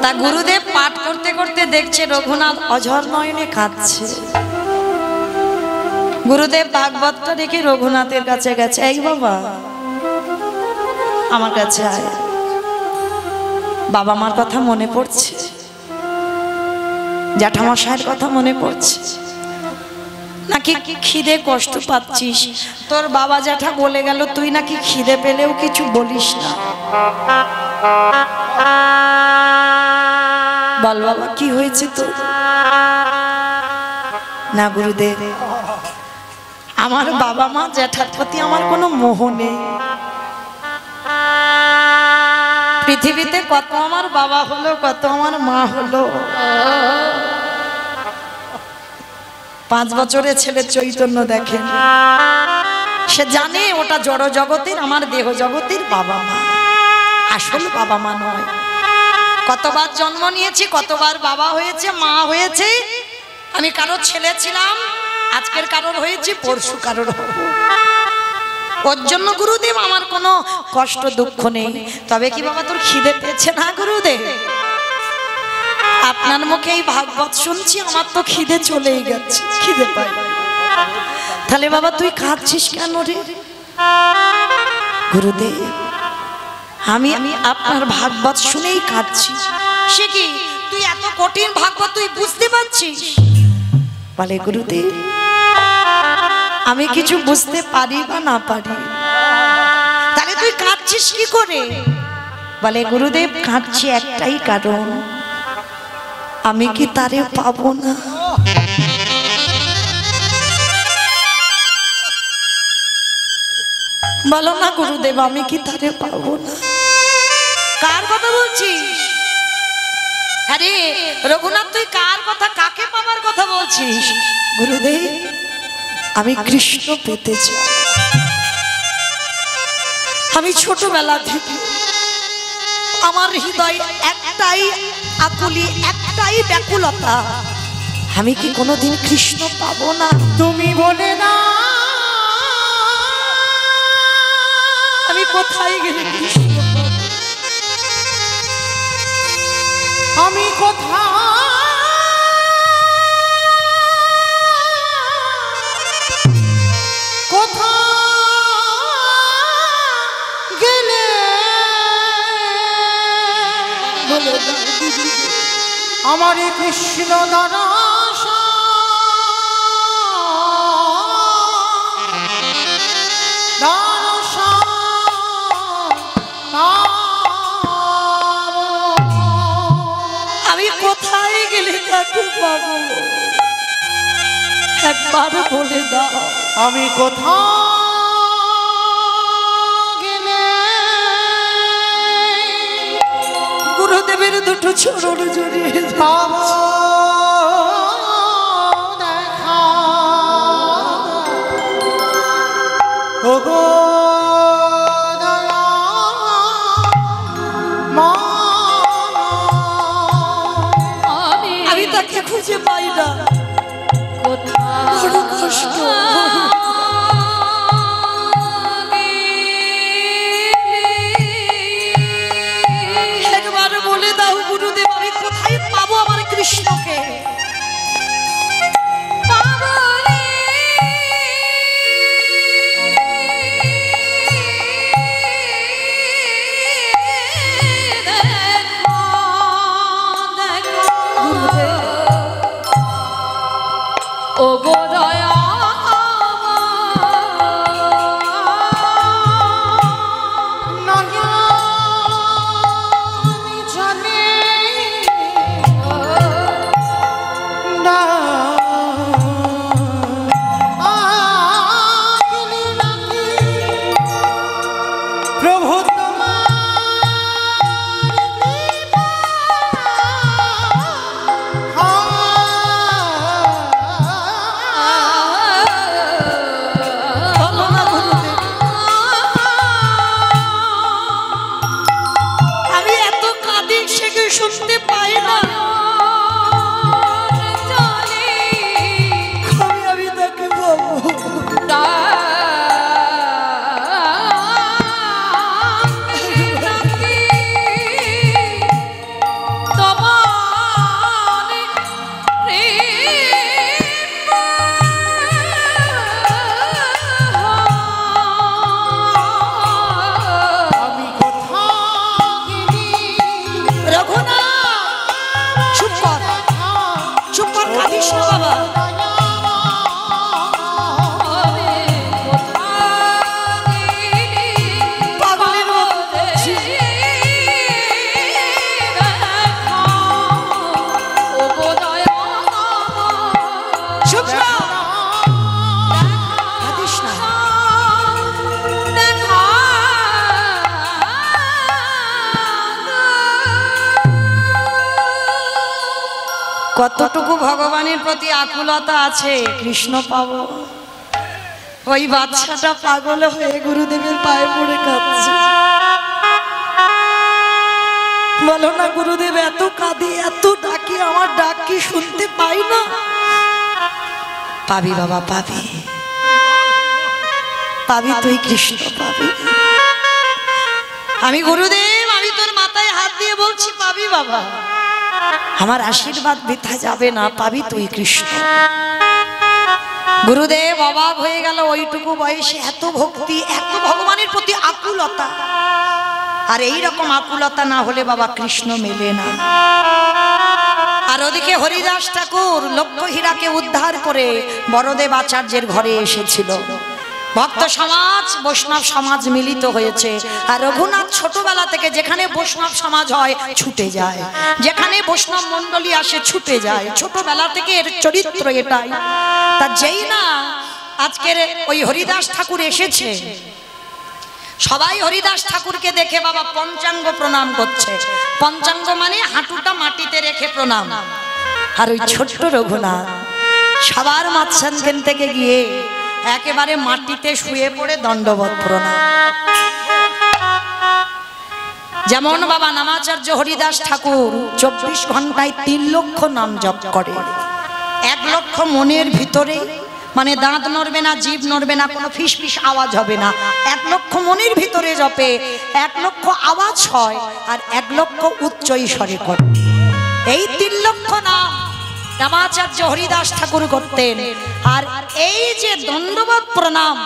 তা গুরুদেব পাঠ করতে করতে দেখছে রঘুনাথ অঝর নয়নে কাঁদছে। গুরুদেব ভাগবতটা দেখে রঘুনাথের কাছে গেছে, এই বাবা আমার কাছে আয়, বাবা মার কথা মনে পড়ছে, জ্যাঠামশাইয়ের কথা মনে পড়ছে নাকি খিদে কষ্ট পাচ্ছিস? তোর বাবা জ্যাঠা বলে গেল তুই নাকি খিদে পেলেও কিছু বলিস না। বল বাবা কি হয়েছে তোর? না গুরুদেব, আমার বাবা মা জ্যাঠার প্রতি আমার কোনো মোহ নেই। পৃথিবীতে কত আমার বাবা হলো, কত আমার মা হলো। 5 বছরের ছেলে চৈতন্য দেখেন, সে জানে ওটা জড় জগতের, আমার দেহ জগতের বাবা মা, আসল বাবা মা নয়। কতবার জন্ম নিয়েছি, কতবার বাবা হয়েছে, মা হয়েছে। আমি কারোর ছেলে ছিলাম, আজকের কারোর হয়েছে, পরশু কারোর হব। ওর জন্য গুরুদেব আমার কোনো কষ্ট দুঃখ নেই। তবে কি বাবা তোর খিদে পেয়েছে না গুরুদেব? আপনার মুখে এই ভাগবত শুনছি, আমার তো খিদে চলেই গেছে, খিদে পাই। তাহলে বাবা তুই কাঁদছিস কেন রে? গুরুদেব আমি আপনার ভাগবত শুনেই কাঁদছি। সে কি তুই এত কঠিন ভাগবত তুই বুঝতে পারছিস? বলে গুরুদেব আমি কিছু বুঝতে পারি বা না পারি, তাহলে তুই কাঁদছিস কি করে? বলে গুরুদেব কাঁদছি একটাই কারণ, আমি কি তারে পাবো না। বলো না গুরুদেব আমি কি তারে পাবো না। কার কথা বলছিস? আরে রঘুনাথ তুই কার কথা, কাকে পাবার কথা বলছিস? গুরুদেব আমি কৃষ্ণ পেতে চাই। আমি ছোটবেলা থেকে আমার হৃদয় একটাই আকুলি, একটাই ব্যাকুলতা, আমি কি কোনোদিন কৃষ্ণ পাবো না? তুমি বলে না আমি কোথায় গেলে কৃষ্ণ পাবো? আমি কোথায় গেলে বলে আমার কৃষ্ণ দর্শন আমি একবার বলে দাও আমি কোথাও গেলে গুরুদেবের দুটো চরণ জড়িয়ে দাও। পাবো দেখা ওগো দয়া মা। আমি তাকে খুঁজে পাই না, বড় কষ্ট। একবার বলে দাও গুরুদেব, আমি কোথায় পাবো আমার কৃষ্ণকে? ও গো দয়া নয়নি জানে না আগলে নাকি প্রভু তোমার বলো না গুরুদেব, আমি এত কাঁদি সে কি শুনতে পাই না? আমি তাকে পাবো। আমি কোথাও গেলি রঘুনাথ, চুপ কর, চুপ কর, কাঁদিস না বাবা। পাগলের মতো কাঁদছিস। চুপ কর, কাঁদিস না। কতটুকু ভগবানের প্রতি আকুলতা আছে কৃষ্ণ পাবো। ওই বাচ্চাটা পাগল হয়ে গুরুদেবের পায়ে পড়ে কাঁদছে। বলো না গুরুদেব, এত কাঁদি এত ডাকি, আমার ডাক কি শুনতে পাই না? পাবি বাবা, পাবি, পাবি, তুই কৃষ্ণ পাবি। আমি গুরুদেব, আমি তোর মাথায় হাত দিয়ে বলছি পাবি বাবা, আমার আশীর্বাদ বৃথা যাবে না, পাবি তুই কৃষ্ণ। গুরুদেব অবাক হয়ে গেল, ওইটুকু বয়সে এত ভক্তি, এত ভগবানের প্রতি আকুলতা। আর এই রকম আকুলতা না হলে বাবা কৃষ্ণ মেলে না। আর ওদিকে হরিদাস ঠাকুর লক্ষ্মীহীরাকে উদ্ধার করে বড়দেব আচার্যের ঘরে এসেছিল। ভক্ত সমাজ বৈষ্ণব সমাজ মিলিত হয়েছে। আর রঘুনাথ ছোটবেলা থেকে যেখানে বৈষ্ণব সমাজ হয় ছুটে যায়, যেখানে বৈষ্ণব মণ্ডলী আসে ছুটে যায়, ছোটবেলা থেকে এর চরিত্র এটাই। তা যেই না আজকের ওই হরিদাস ঠাকুর এসেছে, সবাই হরিদাস ঠাকুরকে দেখে বাবা পঞ্চাঙ্গ প্রণাম করছে। পঞ্চাঙ্গ মানে হাঁটুটা মাটিতে রেখে প্রণাম। আর ওই ছোট্ট রঘুনাথ সবার মাঝখান থেকে গিয়ে একেবারে মাটিতে শুয়ে পড়ে দণ্ডবত প্রণাম। যেমন বাবা নামাচার্য হরিদাস ঠাকুর 24 ঘন্টায় 3 লক্ষ নাম জপ করে। 1 লক্ষ মনের ভিতরে, মানে দাঁত নড়বে না, জিভ নড়বে না, কোনো ফিস ফিস আওয়াজ হবে না। 1 লক্ষ মনের ভিতরে জপে, 1 লক্ষ আওয়াজ হয়, আর 1 লক্ষ উচ্চ ঈশ্বরে করে। এই 3 লক্ষ নাম নামাচার্য হরিদাস ঠাকুর করতেন। আর এই যে দণ্ডবত প্রণাম,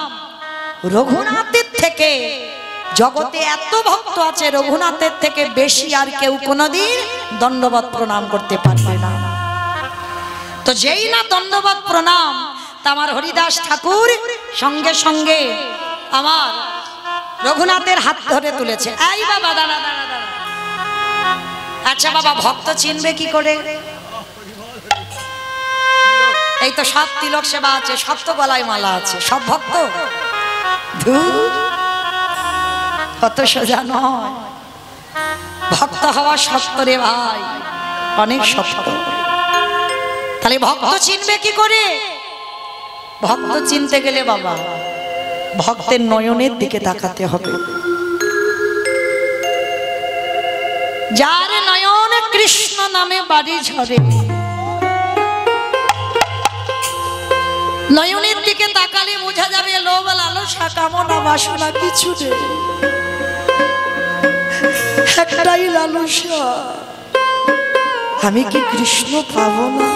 রঘুনাথের থেকে জগতে এত ভক্ত আছে, রঘুনাথের থেকে বেশি আর কেউ কোনোদিন দণ্ডবত প্রণাম করতে পারবে না। তো যেই না দণ্ডবত প্রণাম, তা আমার হরিদাস ঠাকুর সঙ্গে সঙ্গে আমার রঘুনাথের হাত ধরে তুলেছে। এই বাবা দাঁড়া দাঁড়া দাঁড়া। আচ্ছা বাবা, ভক্ত চিনবে কি করে? এই তো সব তিলক সেবা আছে, সব তো গলায় মালা আছে, সব ভক্ত। ধুর, কত সোজা নয়। ভক্ত হওয়া শক্ত রে ভাই, অনেক শক্ত। তাহলে ভক্ত চিনবে কি করে? ভক্ত চিনতে গেলে বাবা ভক্তের নয়নের দিকে তাকাতে হবে। যার নয়নে কৃষ্ণ নামে বাড়ি ঝরে, নয়নের দিকে তাকালে বোঝা যাবে লোভ লালসা কামনা বাসনা কিছু নেই, একটাই লালসা, আমি কি কৃষ্ণ পাবো না?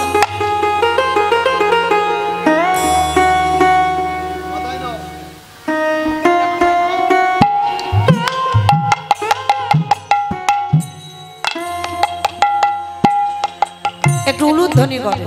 একটু উলুধ্বনি করে।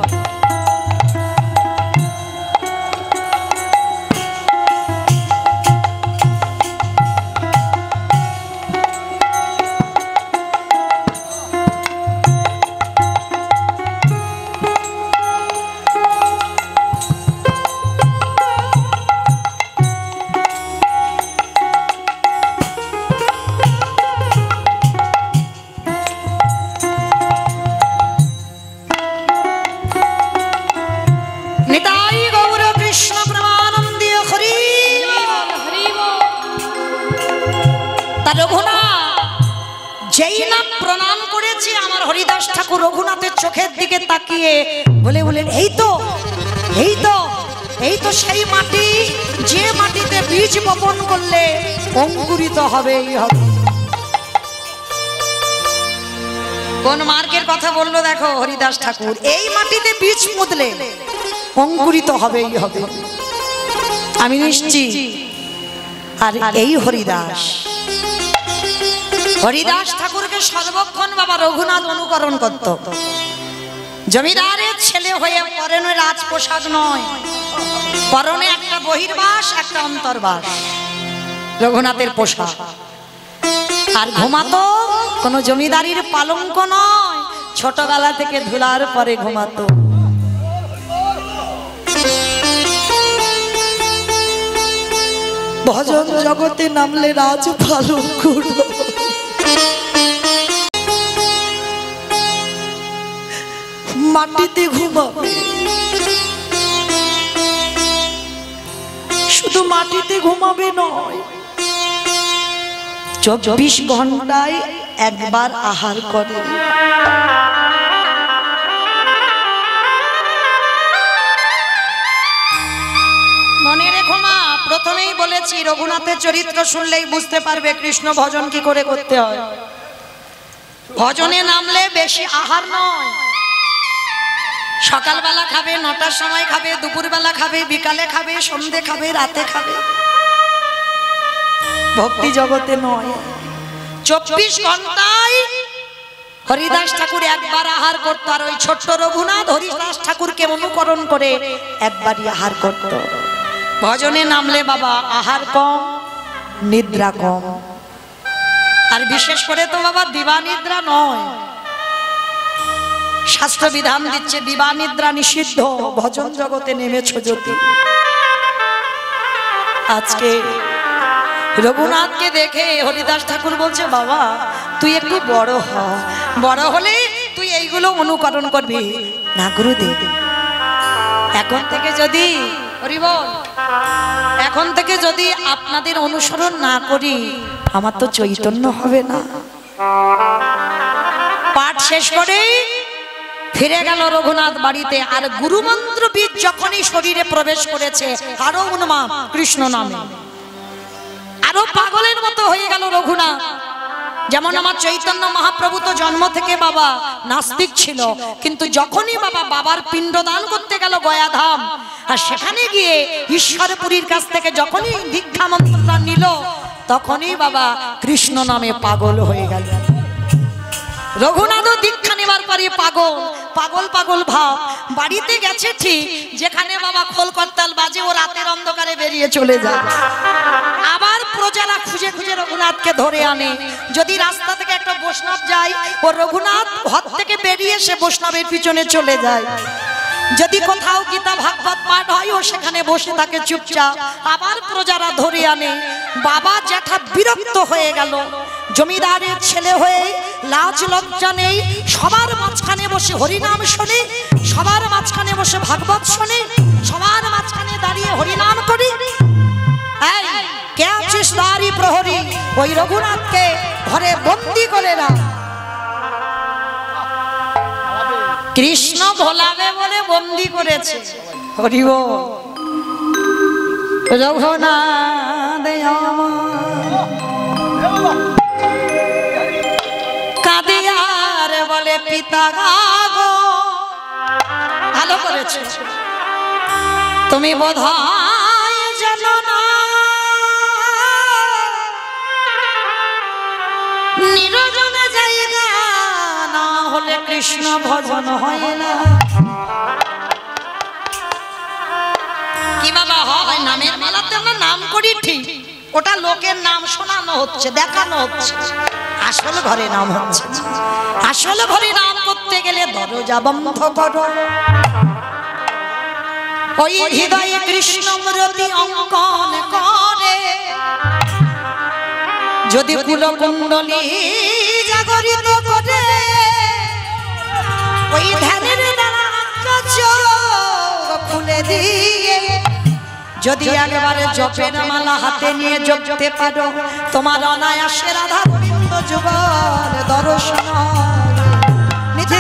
যেই না প্রণাম করেছি আমার হরিদাস ঠাকুর রঘুনাথের চোখের দিকে তাকিয়ে বলেন এই তো এই তো এই তো সেই মাটি, যে মাটিতে বীজ বপন করলে অঙ্কুরিত হবেই হবে। কোন মার্গের কথা বললো দেখো হরিদাস ঠাকুর, এই মাটিতে বীজ পুঁতলে অঙ্কুরিত হবেই হবে, আমি নিশ্চিত। আর এই হরিদাস, হরিদাস ঠাকুরকে সর্বক্ষণ বাবা রঘুনাথ অনুকরণ করত। জমিদারের ছেলে হয়ে পরনে রাজ পোশাক নয়, পরনে একটা বহির্বাস একটা অন্তর্বাস, রঘুনাথের পোশাক। আর ঘুমাতো কোন জমিদারির পালঙ্ক নয়, ছোটবেলা থেকে ধুলার পরে ঘুমাতো। ভজন জগতে নামলে রাজ পালঙ্ক মাটিতে ঘুমাবে, শুধু মাটিতে ঘুমাবে নয়, 24 ঘন্টায় একবার আহার করে। মনে রেখো মা, প্রথমেই বলেছি রঘুনাথের চরিত্র শুনলেই বুঝতে পারবে কৃষ্ণ ভজন কি করে করতে হয়। ভজনে নামলে বেশি আহার নয়, সকালবেলা খাবে, 9টার সময় খাবে, দুপুরবেলা খাবে, বিকালে খাবে, সন্ধে খাবে, রাতে খাবে, ভক্তি জগতে নয়। 24 ঘন্টায় হরিদাস ঠাকুর একবার আহার করতো। আর ওই ছোট্ট রঘুনাথ হরিদাস ঠাকুরকে অনুকরণ করে একবারই আহার করত। ভজনে নামলে বাবা আহার কম, নিদ্রা কম, আর বিশেষ করে তো বাবা দিবা নিদ্রা নয়, শাস্ত্র বিধান দিচ্ছে দিবা নিদ্রা নিষিদ্ধ। ভজন জগতে নেমেছো যদি, আজকে রঘুনাথকে দেখে হরিদাস ঠাকুর বলছে বাবা তুই একটু বড় হ, বড় হলে তুই এইগুলো অনুকরণ করবি না। গুরুদেব এখন থেকে যদি হরি বল, এখন থেকে যদি আপনাদের অনুসরণ না করি আমার তো চৈতন্য হবে না। পাঠ শেষ করে ফিরে গেল রঘুনাথ বাড়িতে। আর গুরুমন্ত্র বীজ যখনই শরীরে প্রবেশ করেছে আরো উন্মাদ কৃষ্ণ নামে, আরো পাগলের মতো হয়ে গেল রঘুনাথ। যেমন আমার চৈতন্য মহাপ্রভু তো জন্ম থেকে বাবা নাস্তিক ছিল, কিন্তু যখনই বাবা বাবার পিণ্ডদান করতে গেল গয়াধাম, আর সেখানে গিয়ে ঈশ্বরপুরীর কাছ থেকে যখনই দীক্ষা মন্ত্রটা নিল, তখনই বাবা কৃষ্ণ নামে পাগল হয়ে গেল। রঘুনাথও দীক্ষা নেবার পরে পাগল পাগল পাগল ভাব। বাড়িতে গেছে ঠিক, যেখানে বাবা খোল করতাল বাজে ও রাতের অন্ধকারে বেরিয়ে চলে যায়। আবার প্রজারা খুঁজে খুঁজে রঘুনাথকে ধরে আনে। যদি রাস্তা থেকে একটা বৈষ্ণব যায়, ও রঘুনাথ ঘর থেকে বেরিয়ে সে বৈষ্ণবের পিছনে চলে যায়। যদি কোথাও গীতা ভাগবত পাঠ হয় ও সেখানে বসে থাকে চুপচাপ। আবার প্রজারা ধরে আনে। বাবা জ্যাঠা বিরক্ত হয়ে গেল। জমিদারের ছেলে হয়ে লাজ লজ্জা নেই, সবার মাঝখানে বসে হরিনাম শোনে, সবার মাঝখানে বসে ভাগবত শোনে, সবার মাঝখানে দাঁড়িয়ে হরিনাম করি। এই কে আছিস দাঁড়ি প্রহরী, ওই রঘুনাথকে ঘরে বন্দি করে রাখ। কৃষ্ণ ভোলাবে বলে বন্দি করেছে। হরি বল। রঘুনাথ কাঁদিয়ার বলে পিতা গো, ভালো করেছে তুমি বোধহয় জানো না, নিরজনে জায়গা না হলে কৃষ্ণ ভজন হয় না। কি বাবা হয় নামের মেলাতে আমরা নাম করি ঠিক, ওটা লোকের নাম শোনানো হচ্ছে, দেখানো হচ্ছে, আসল ঘরে নাম হচ্ছে। আসল ঘরে নাম করতে গেলে দরজা বন্ধ করো। ওই হৃদয়ে কৃষ্ণ মূর্তি অঙ্কন করে, যদি কুলকুণ্ডলী জাগরিত করে, ওই ধ্যানের দ্বারা চোখ খুলে দিয়ে যদি একবারে জপের মালা হাতে নিয়ে জপতে পারো, তোমার অনায়াসে রাধা গোবিন্দ যুগল দর্শন নিজে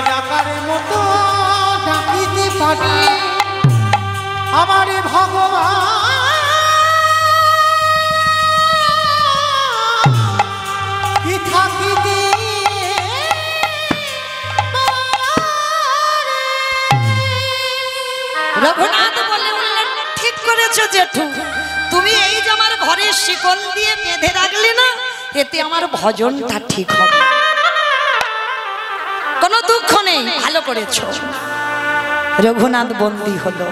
ডাকার মতো ডাকিতে পারি আমারে ভগবান, কি থাকিতে রঘুনাথ বলে উঠলেন, ঠিক করেছো জেঠু, তুমি এই যে আমার ঘরের শিকল দিয়ে বেঁধে রাখলে না, এতে আমার ভজনটা ঠিক হবে, কোনো দুঃখ নেই, ভালো করেছো। রঘুনাথ বন্দী হলো।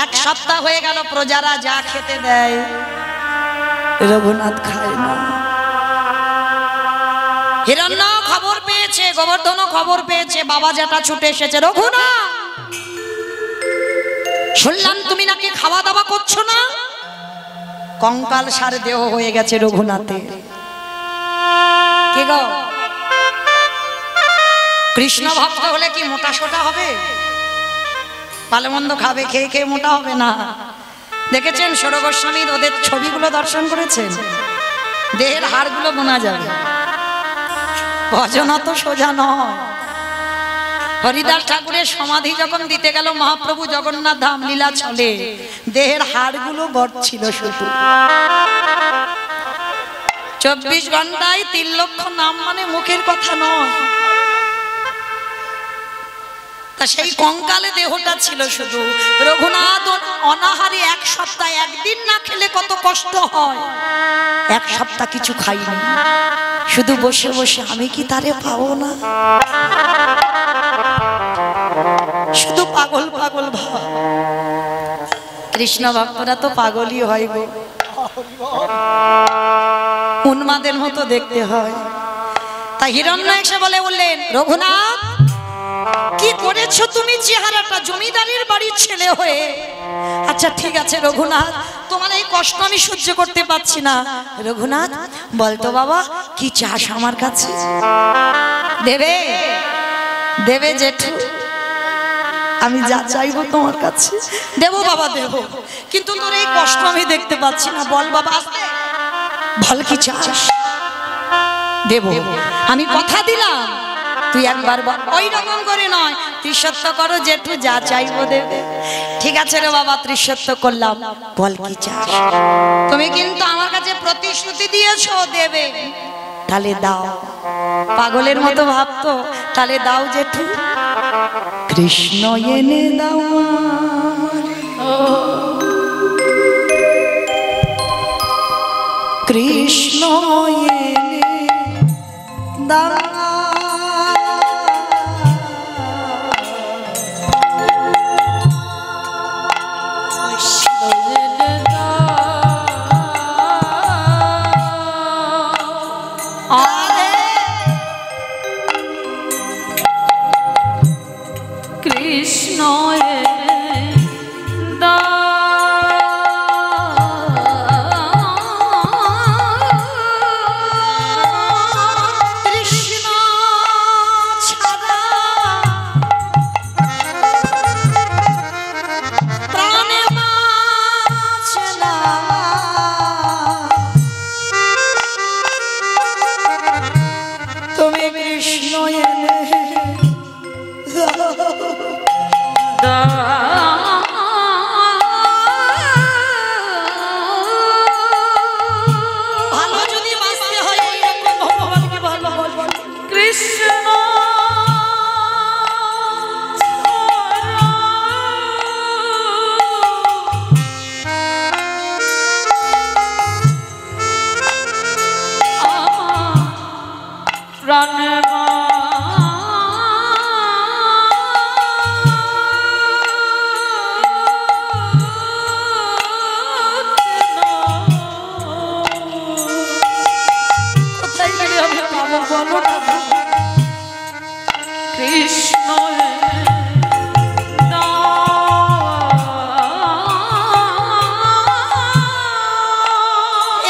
এক সপ্তাহ হয়ে গেল, প্রজারা যা খেতে দেয় রঘুনাথ খায় না। হিরণ্য খবর পেয়েছে, গোবর্ধন খবর পেয়েছে, বাবা জ্যাঠা ছুটে এসেছে। রঘুনাথ, শুনলাম তুমি নাকি খাওয়া দাওয়া করছো না। কঙ্কাল সার দেহ হয়ে গেছে রঘুনাথের। কে গো, কৃষ্ণ ভক্ত হলে কি মোটা সোটা হবে? ভালো মন্দ খাবে, খেয়ে খেয়ে মোটা হবে না। দেখেছেন ষোড় গোস্বামী ওদের ছবিগুলো দর্শন করেছেন, দেহের হাড়গুলো গোনা যাবে। ভজন তো সোজা নয়। হরিদাস ঠাকুরের সমাধি যখন দিতে গেল মহাপ্রভু জগন্নাথ ধাম লীলা চলে, দেহের হাড়গুলো গড়ছিল শুধু। 24 ঘন্টায় 3 লক্ষ নাম মানে মুখের কথা নয়। তা সেই কঙ্কালে দেহটা ছিল শুধু। রঘুনাথ অনাহারে 1 সপ্তাহ, একদিন না খেলে কত কষ্ট হয়। 1 সপ্তাহ কিছু খাইনি, শুধু বসে বসে আমি কি তারে পাবো না, শুধু পাগল পাগল ভাব। কৃষ্ণ ভক্তরা তো পাগলই হয় গো, উন্মাদের মতো দেখতে হয়। তা হিরণ্য এসে বললেন, রঘুনাথ কি করেছো তুমি চেহারাটা, জমিদারের বাড়ির ছেলে হয়ে? আচ্ছা ঠিক আছে রঘুনাথ, তোমার এই কষ্ট আমি সহ্য করতে পারছি না। রঘুনাথ বলতো বাবা, কি চাস আমার কাছে? দেবে দেবে জেঠু, আমি যা চাইবো তোমার কাছে দেবো বাবা, দেবো, কিন্তু তোর এই কষ্ট আমি দেখতে পাচ্ছি না। বল বাবা, বল কি চাস? দেবো, আমি কথা দিলাম, তুই একবার বল। ওই রকম করে নয়, ত্রিসত্য করো জেঠু, যা চাইবো দেবে। ঠিক আছে রে বাবা, ত্রিসত্য করলাম, বল কি চাস? তুমি কিন্তু আমার কাছে প্রতিশ্রুতি দিয়েছো দেবে, তাহলে দাও। পাগলের মতো ভাবতো, তাহলে দাও জেঠু। কৃষ্ণ এনে দাও কৃষ্ণ এনে দাও কৃষ্ণ তুমি কৃষ্ণ এনে ভালো যদি বাঁচতে হয় এইরকম ভগবানকে ভালোবাসো কৃষ্ণ প্রাণ কোথায় গেলে আমি পাবো বলো না কৃষ্ণ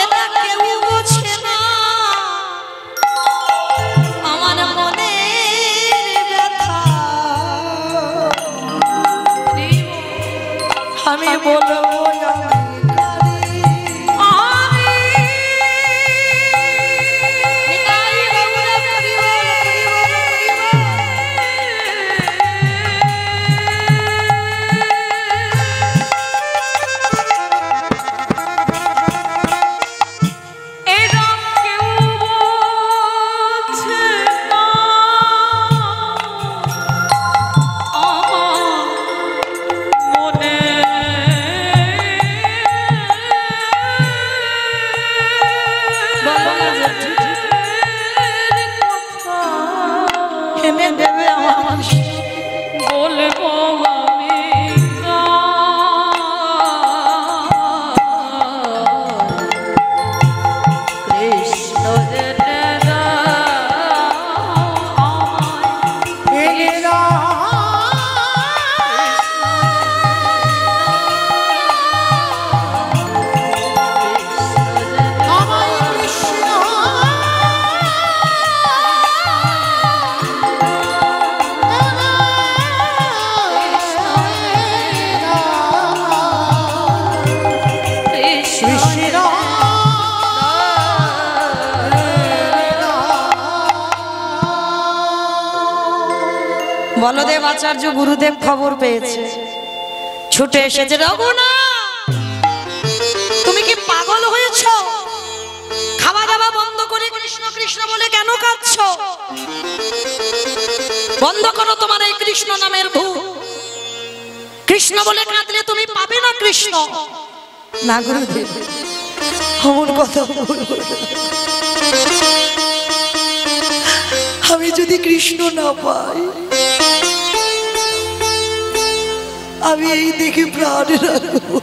এটা কেউ বোঝে না আমার মনের ব্যথা আমি বলবো হেনে দেবে আমার বলবো আমি কৃষ্ণ বলদেব আচার্য গুরুদেব খবর পেয়েছে, ছুটে এসেছে। রঘুনাথ, তুমি কি পাগল হয়েছ? খাওয়া দাওয়া বন্ধ করে কৃষ্ণ কৃষ্ণ বলে কেন কাঁদছ? বন্ধ করো তোমার এই কৃষ্ণ নামের ভূত। কৃষ্ণ বলে কাঁদলে তুমি পাবে না কৃষ্ণ। না গুরুদেব, আমার কথা বলবো না। আমি যদি কৃষ্ণ না পাই, আমি এই দেখে প্রাণ রাখবো।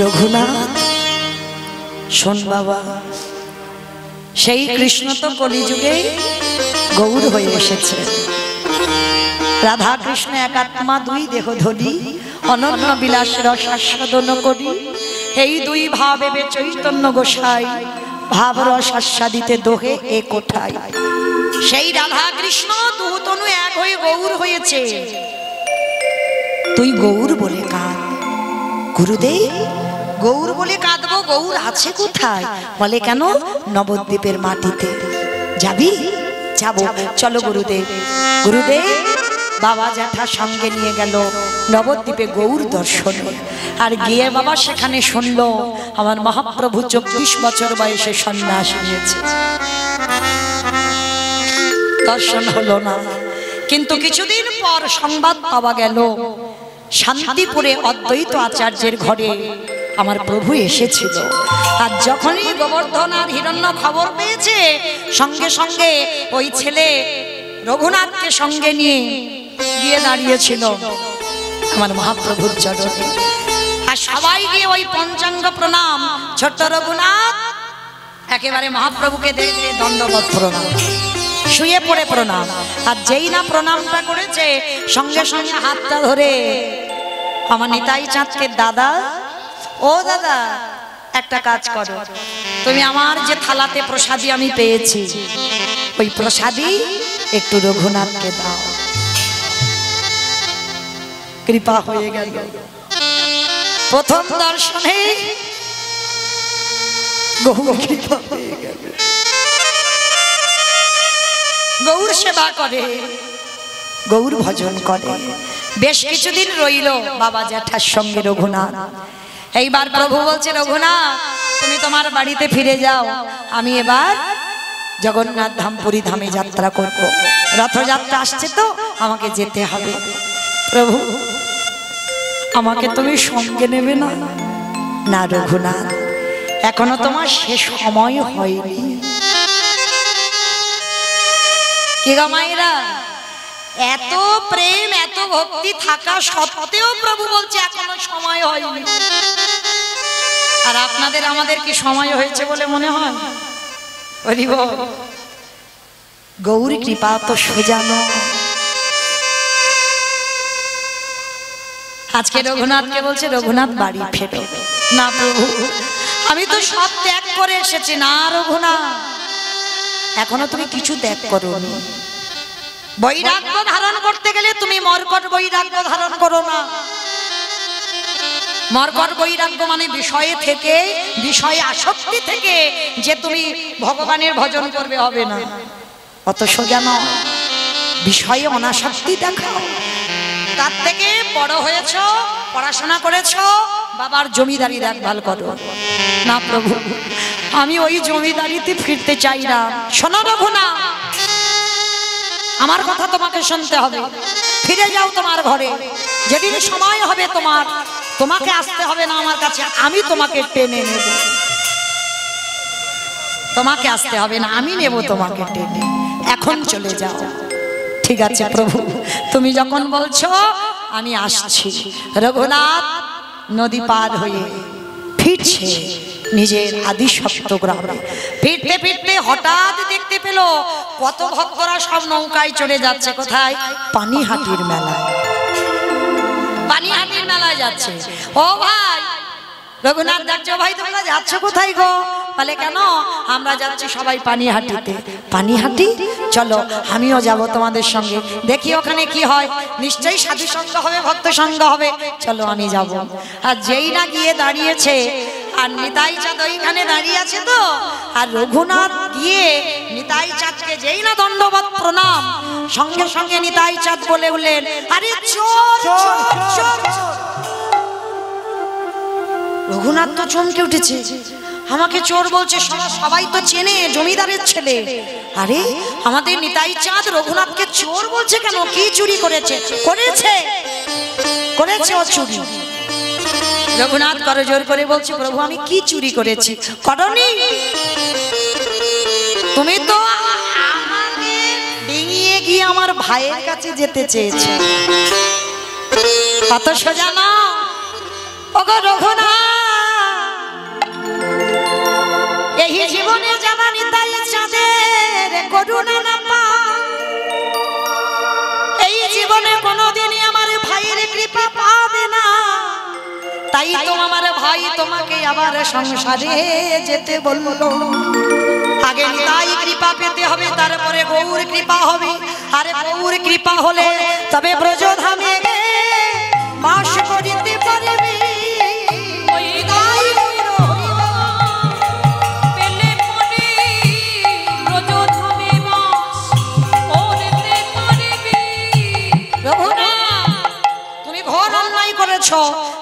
রঘুনাথ শোন বাবা, সেই কৃষ্ণ তো কলিযুগে গৌর হয়ে এসেছে। রাধা কৃষ্ণ এক আত্মা দুই দেহ ধরি, অনন্য বিলাস রস আস্বাদন করি। এই দুই ভাবে চৈতন্য গোসাই, ভাব রস আস্বাদিতে দোহে এ কোঠায়। সেই রাধা কৃষ্ণ দুতনু এক হয়ে গৌর হয়েছে। তুই গৌর বলে কাঁদ। গুরুদেব, গৌর বলে কাঁদবো? গৌর আছে কোথায়? বলে কেন? নবদ্বীপের মাটিতে। যাবি? যাবো, চলো গুরুদেব। গুরুদেব বাবা জ্যাঠা সঙ্গে নিয়ে গেল নবদ্বীপে গৌর দর্শনে। আর গিয়ে বাবা সেখানে শুনলো আমার মহাপ্রভু 24 বছর বয়সে সন্ন্যাস নিয়েছে। দর্শন হলো না। কিন্তু কিছুদিন পর সংবাদ পাওয়া গেল শান্তিপুরে অদ্বৈত আচার্যের ঘরে আমার প্রভু এসেছিল। আর যখনই গোবর্ধন আর হিরণ্য খবর পেয়েছে, সঙ্গে সঙ্গে ওই ছেলে রঘুনাথকে সঙ্গে নিয়ে গিয়ে দাঁড়িয়েছিল আমার মহাপ্রভুর চরণে। আর সবাই গিয়ে ওই পঞ্চাঙ্গ প্রণাম, ছোট্ট রঘুনাথ একেবারে মহাপ্রভুকে দেখে দণ্ডবত প্রণাম, শুয়ে পড়ে প্রণাম। আর যেই না প্রণামটা করেছে, সঙ্গে সঙ্গে হাতটা ধরে আমার নিতাই চাঁদকে, দাদা ও দাদা একটা কাজ করো, তুমি আমার যে থালাতে প্রসাদী আমি পেয়েছি, ওই প্রসাদী একটু রঘুনাথকে দাও। কৃপা হয়ে গেল। প্রথম দর্শনে গৌর কৃপা হয়ে গেল। গৌর সেবা করে, গৌর ভজন করে। বেশ কিছুদিন রইল বাবা জ্যাঠার সঙ্গে রঘুনাথ। এইবার প্রভু বলছে, রঘুনাথ তুমি তোমার বাড়িতে ফিরে যাও, আমি এবার জগন্নাথ ধাম পুরী ধামে যাত্রা করব। রথযাত্রা আসছে তো আমাকে যেতে হবে। প্রভু আমাকে তুমি সঙ্গে নেবে না? না রঘুনাথ, এখনো তোমার শেষ সময় হয়নি। কি গো মায়েরা, এত প্রেম এত ভক্তি থাকা সত্ত্বেও প্রভু বলছে এখনো সময় হয়নি। আর আপনাদের আমাদের কি সময় হয়েছে বলে মনে হয়? গৌরী কৃপা তো সোজা নয়। আজকে রঘুনাথকে বলছে, রঘুনাথ বাড়ি ফেরো। না প্রভু, আমি তো সব ত্যাগ করে এসেছি। না রঘুনাথ, এখনো তুমি কিছু ত্যাগ করোনি। বৈরাগ্য ধারণ করতে গেলে তুমি মর্কট বৈরাগ্য ধারণ করো না। মর্কট বৈরাগ্য মানে বিষয়ে থেকে, বিষয়ে আসক্তি থেকে যে তুমি ভগবানের ভজন করবে, হবে না। অত সোজা নয়। বিষয়ে অনাসক্তি দেখাও। তার থেকে বড় হয়েছ, পড়াশোনা করেছ, বাবার জমিদারি দেখভাল করো। না প্রভু, আমি ওই জমিদারিতে ফিরতে চাই না। শোনো রঘুনাথ, আমার কথা তোমাকে শুনতে হবে। ফিরে যাও তোমার ঘরে। যেদিন সময় হবে তোমাকে আসতে হবে না আমার কাছে, আমি তোমাকে টেনে নেব। তোমাকে আসতে হবে না, আমি নেব তোমাকে টেনে। এখন চলে যাও। ঠিক আছে প্রভু, তুমি যখন বলছো আমি আসছি। রঘুনাথ নদী পার হয়ে ফিরছে নিজের আদি সপ্ত গ্রামে। ফিরতে ফিরতে হঠাৎ দেখতে পেল কত ভক্তরা সব নৌকায় চলে যাচ্ছে। কোথায়? পানিহাটির মেলায়। পানিহাটির মেলায় যাচ্ছে। ও ভাই রঘুনাথ দেখছো, ভাই তোমরা যাচ্ছ কোথায় গো? বলে কেন? আমরা যাচ্ছি সবাই পানিহাটিতে। পানিহাটি? চলো আমিও যাব তোমাদের সঙ্গে, দেখি ওখানে কি হয়। নিশ্চয়ই সাধু সঙ্গ হবে, ভক্ত সঙ্গ হবে। চলো আমি যাব। আর যেই না গিয়ে দাঁড়িয়েছে, আর নিতাই চাঁদ ওইখানে দাঁড়িয়ে আছে তো, আর রঘুনাথ গিয়ে নিতাই চাঁদকে যেই না দণ্ডবত প্রণাম, সঙ্গে সঙ্গে নিতাই চাঁদ বলে উঠলেন, আরে চোর চোর চোর। রঘুনাথ তো চমকে উঠেছে, আমাকে চোর বলছে। সবাই তো চেনে, জমিদারের ছেলে। আরে আমাদের নিতাই চাঁদ রঘুনাথকে চোর বলছে কেন? কি চুরি করেছে? করেছে ও চুরি। রঘুনাথ করে জোর করে বলছে, প্রভু আমি কি চুরি করেছি? করনি? তুমি তো আমাকে ডিঙিয়ে গিয়ে আমার ভাইয়ের কাছে যেতে চেয়েছো। কত সোজা না ওগো রঘুনাথ। এই জীবনে জানা নিতাই চাঁদের করুণা না পাও, এই জীবনে কোনোদিনই আমার ভাইয়ের কৃপা পাবে না। তাই তো আমার ভাই তোমাকে আবার সংসারে যেতে বললো। আগে নিতাই কৃপা পেতে হবে, তারপরে গৌর কৃপা হবে। আর গৌর কৃপা হলে তবে ব্রজধামে বাস করিতে পারবে।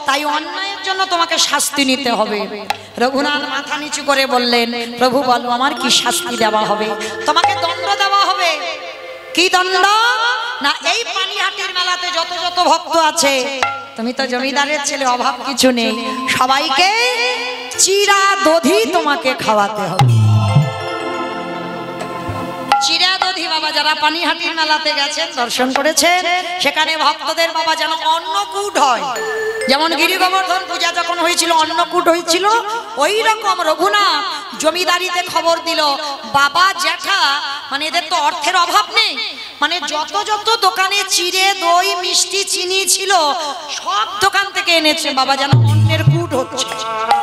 তাই অন্যায়ের জন্য তোমাকে শাস্তি নিতে হবে। রঘুনাথ মাথা নিচু করে বললেন, প্রভু বলো আমার কি শাস্তি দেওয়া হবে? তোমাকে দণ্ড দেওয়া হবে। কি দণ্ড না এই পানিহাটির মেলাতে যত যত ভক্ত আছে, তুমি তো জমিদারের ছেলে, অভাব কিছু নেই, সবাইকে চিরা দধি তোমাকে খাওয়াতে হবে। চিরা দধি বাবা, যারা পানিহাটির মেলাতে গেছেন দর্শন করেছেন, সেখানে ভক্তদের বাবা যেন অন্নকূট হয়, যেমন গিরি গোবর্ধন পূজা যখন হয়েছিল অন্নকূট হয়েছিল, ওই রকম রঘুনাথ জমিদারিতে খবর দিল, বাবা জ্যাঠা মানে এদের তো অর্থের অভাব নেই, মানে যত যত দোকানে চিড়ে দই মিষ্টি চিনি ছিল সব দোকান থেকে এনেছে বাবা, যেন অন্নের কূট হচ্ছে,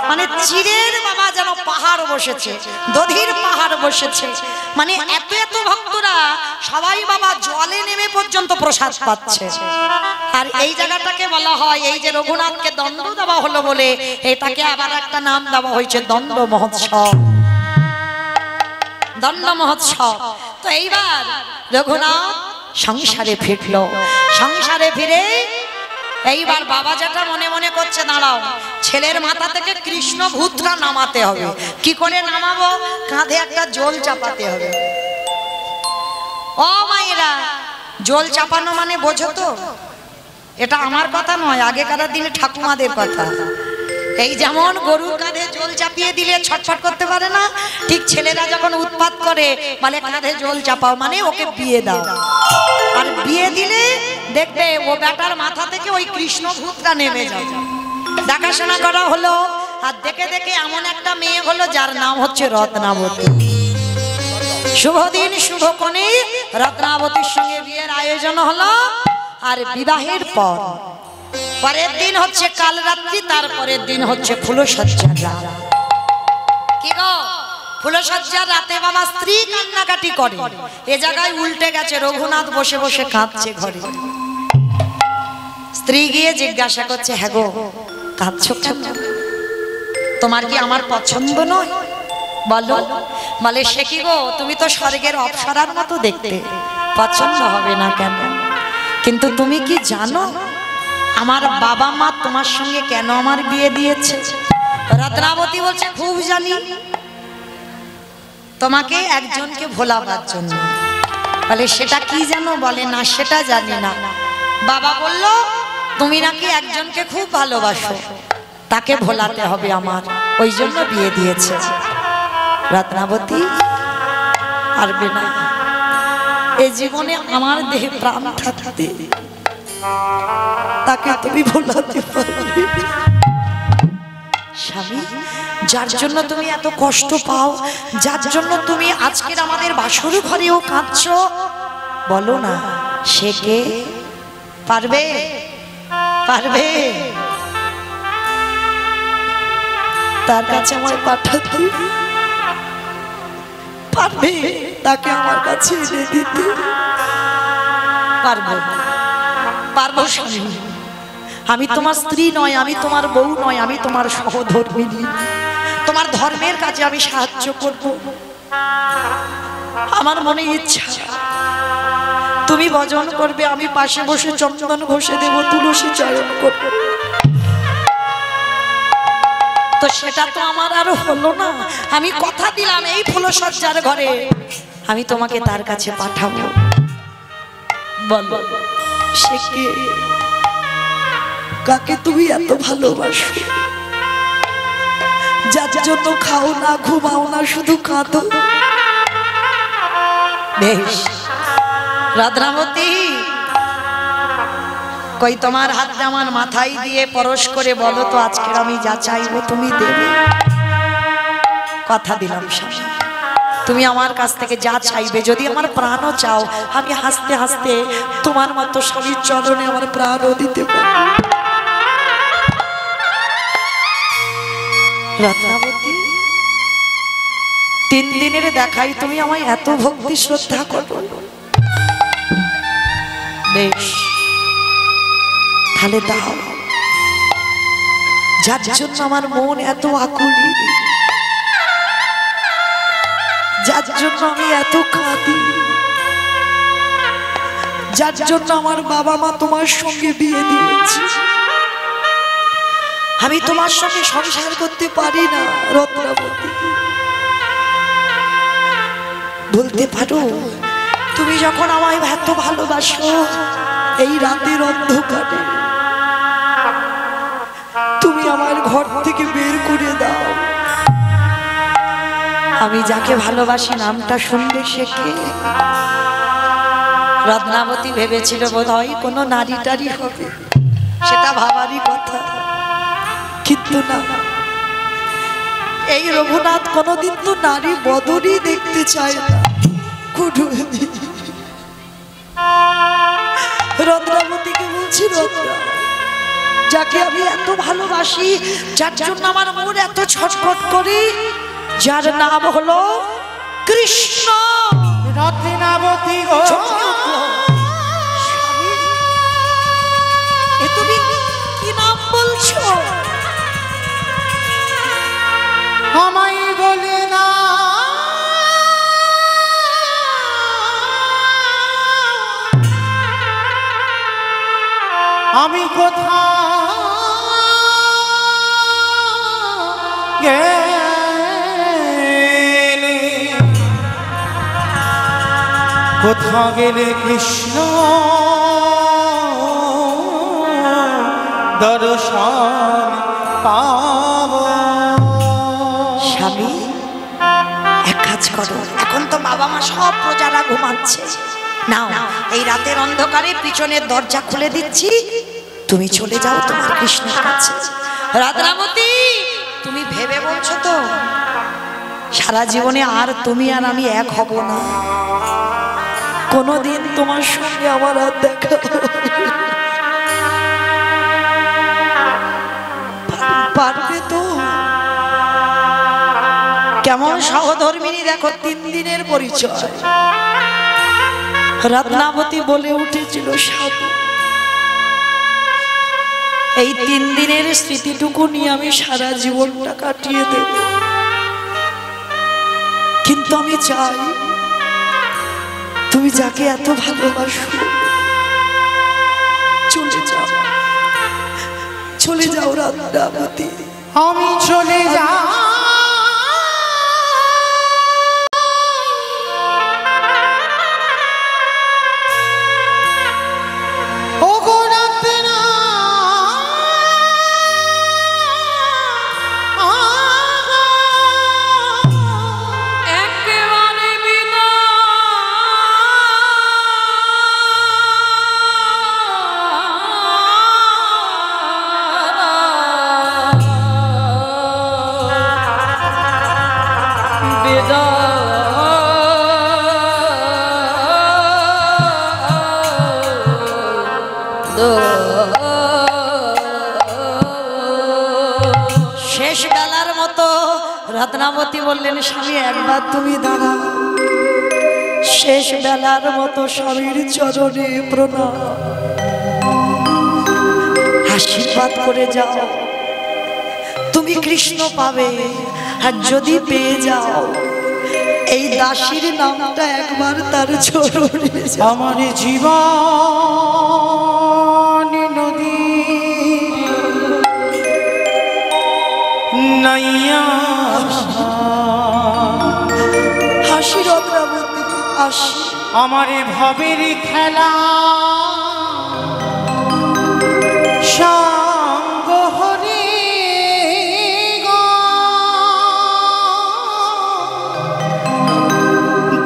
মানে চিড়ের বাবা যেন পাহাড় বসেছে, দধির পাহাড় বসেছে, মানে এত এত ভক্তরা সবাই বাবা জলে নেমে পর্যন্ত প্রসাদ পাচ্ছে। আর এই জায়গাটাকে বলা হয়, এই যে রঘুনাথকে দণ্ড দেওয়া হলো বলে এটাকে আবার একটা নাম দেওয়া হয়েছে দণ্ড মহোৎসব, দণ্ড মহোৎসব। তো এইবার রঘুনাথ সংসারে ফিরলো, সংসারে ফিরে এইবার বাবা যেটা মনে মনে করছে, দাঁড়াও ছেলের মাথা থেকে কৃষ্ণ ভূতটা নামাতে হবে, কি করে নামাবো, কাঁধে একটা জল চাপাতে হবে। ও মায়েরা, জল চাপানো মানে বোঝো তো, এটা আমার কথা নয়, আগেকার দিনে ঠাকুমাদের কথা। এই যেমন গরুর কাঁধে জল চাপিয়ে দিলে ছটফট করতে পারে না, ঠিক ছেলেরা যখন উৎপাত করে বলে কাঁধে জল চাপাও, মানে ওকে বিয়ে দাও, আর বিয়ে দিলে দেখবে ও বেটার মাথা থেকে ওই কৃষ্ণ ভূতটা নেমে যাবে। দেখাশোনা করা হলো, আর দেখে দেখে এমন একটা মেয়ে হলো যার নাম হচ্ছে রত্নাবতী। শুভ দিন শুভ কোণে রত্নাবতীর সঙ্গে বিয়ের আয়োজন হলো, আর বিবাহের পর পরের দিন হচ্ছে কাল রাত্রি, তারপরের দিন হচ্ছে ফুলসজ্জার রাত। কি গো, ফুলসজ্জার রাতে বাবা স্ত্রী কান্নাকাটি করে, এ জায়গায় উল্টে গেছে, রঘুনাথ বসে বসে কাঁদছে ঘরে। স্ত্রী গিয়ে জিজ্ঞাসা করছে, হ্যাঁ গো কাঁদছো কেন, তোমার কি আমার পছন্দ নয়? বলো। বলে সে কি গো, তুমি তো স্বর্গের অপ্সরার মতো দেখতে, পছন্দ হবে না কেন? কিন্তু তুমি কি জানো আমার বাবা মা তোমার সঙ্গে কেন আমার বিয়ে দিয়েছে? রত্নাবতী বলছে, খুব জানি, তোমাকে একজনকে ভোলাবার জন্য। বলে সেটা কি জানো? বলে না সেটা জানি না। বাবা বলল তুমি নাকি একজনকে খুব ভালোবাসো, তাকে ভোলাতে হবে আমার, ওই জন্য বিয়ে দিয়েছে। রত্নাবতী পারবে না, এই জীবনে আমার দেহে প্রাণ থাকতে তাকে তুমি ভোলাতে পারবে? স্বামী, যার জন্য তুমি এত কষ্ট পাও, যার জন্য তুমি আজকের আমাদের বাসর ঘরেও কাঁদছো, বলো না সে কে? পারবে? পারবে? তার কাছে আমায় পাঠাতে পারবে? তাকে আমার কাছে এনে দিতে পারবো? পারবো স্বামী, আমি তোমার স্ত্রী নয়, আমি তোমার বউ নয়, আমি তোমার সহধর্মিণী, তোমার ধর্মের কাজে আমি সাহায্য করব। আমার মনে ইচ্ছা তুমি ভজন করবে, আমি পাশে বসে চন্দন ঘষে দেব, তুলসী চয়ন করব। তো সেটা তো আমার আর হলো না। আমি কথা দিলাম এই ফুলসজ্জার ঘরে আমি তোমাকে তার কাছে পাঠাবো। বল সে কে? কাকে তুমি এত ভালোবাসো, যার জন্য খাও না, ঘুমাও না, শুধু কাঁদো? বেশ রত্নাবতী, কই তোমার হাতটা আমার মাথায় দিয়ে পরশ করে বলো তো আজকের আমি যা চাইবো তুমি দেবে? কথা দিলাম স্বামী, তুমি আমার কাছ থেকে যা চাইবে, যদি আমার প্রাণও চাও আমি হাসতে হাসতে তোমার মতো স্বামীর চরণে আমার প্রাণও দিতে পারি। রত্নাবতী, 3 দিনের দেখাই তুমি আমায় এত ভক্তি শ্রদ্ধা করো, বেশ তাহলে দাও। যার জন্য আমার মন এত আকুলি, যার জন্য আমি এত কাঁদি, যার জন্য আমার বাবা মা তোমার সঙ্গে বিয়ে দিয়েছে, আমি তোমার সঙ্গে সংসার করতে পারি না। রত্নাবতী, বলতে পারো তুমি যখন আমায় এত ভালোবাসো, এই রাতের অন্ধকারে তুমি আমার ঘর থেকে বের করে দাও। আমি যাকে ভালোবাসি নামটা শুনবে সে কে? রত্নাবতী ভেবেছিল বোধ হয় কোনো নারী টারি হবে, সেটা ভাবারই কথা, কিন্তু না। এই রঘুনাথ কোনোদিন তো নারী বদনই দেখতে চায় না। রত্নাবতীকে বলছি, রত্না, যাকে আমি এত ভালোবাসি, যার জন্য আমার মন এত ছটফট করি, যার নাম হলো কৃষ্ণ। রত্নাবতী গো, তুমি কি নাম বলছো? আমায় বলে না আমি কোথায় গেলে, কোথা গেলে কৃষ্ণ দর্শন পাব। স্বামী, এক কাজ করো, এখন তো বাবা মা সব প্রজারা ঘুমাচ্ছে, নাও এই রাতের অন্ধকারে পিছনের দরজা খুলে দিচ্ছি, তুমি চলে যাও তোমার কৃষ্ণের কাছে। রাধাবতী, তুমি ভেবে বলছো তো সারা জীবনে আর তুমি আর আমি এক হব না? কোনোদিন তোমার সঙ্গে আমার আর দেখা পারবে তো? কেমন সহধর্মিনী দেখো, 3 দিনের পরিচয়। রত্নাবতী বলে উঠেছিল, স্বামী, এই 3 দিনের স্মৃতিটুকু নিয়ে আমি সারা জীবনটা কাটিয়ে দেব, কিন্তু আমি চাই তুমি যাকে এত ভালোবাসো চলে যাও, চলে যাও রত্নাবতী। আমি চলে যা শেষ বেলার মতো রত্নাবতী বললেন, স্বামী একবার তুমি দাঁড়াও, শেষ বেলার মতো স্বামীর চরণে প্রণাম, আশীর্বাদ করে যাও, তুমি কৃষ্ণ পাবে, আর যদি পেয়ে যাও এই দাসীর নামটা একবার তার চরণে। আমার জীবন নদী নাইয়া হাসি রত্নাবতী, হাসি। আমার ভবের খেলা সঙ্গ হরি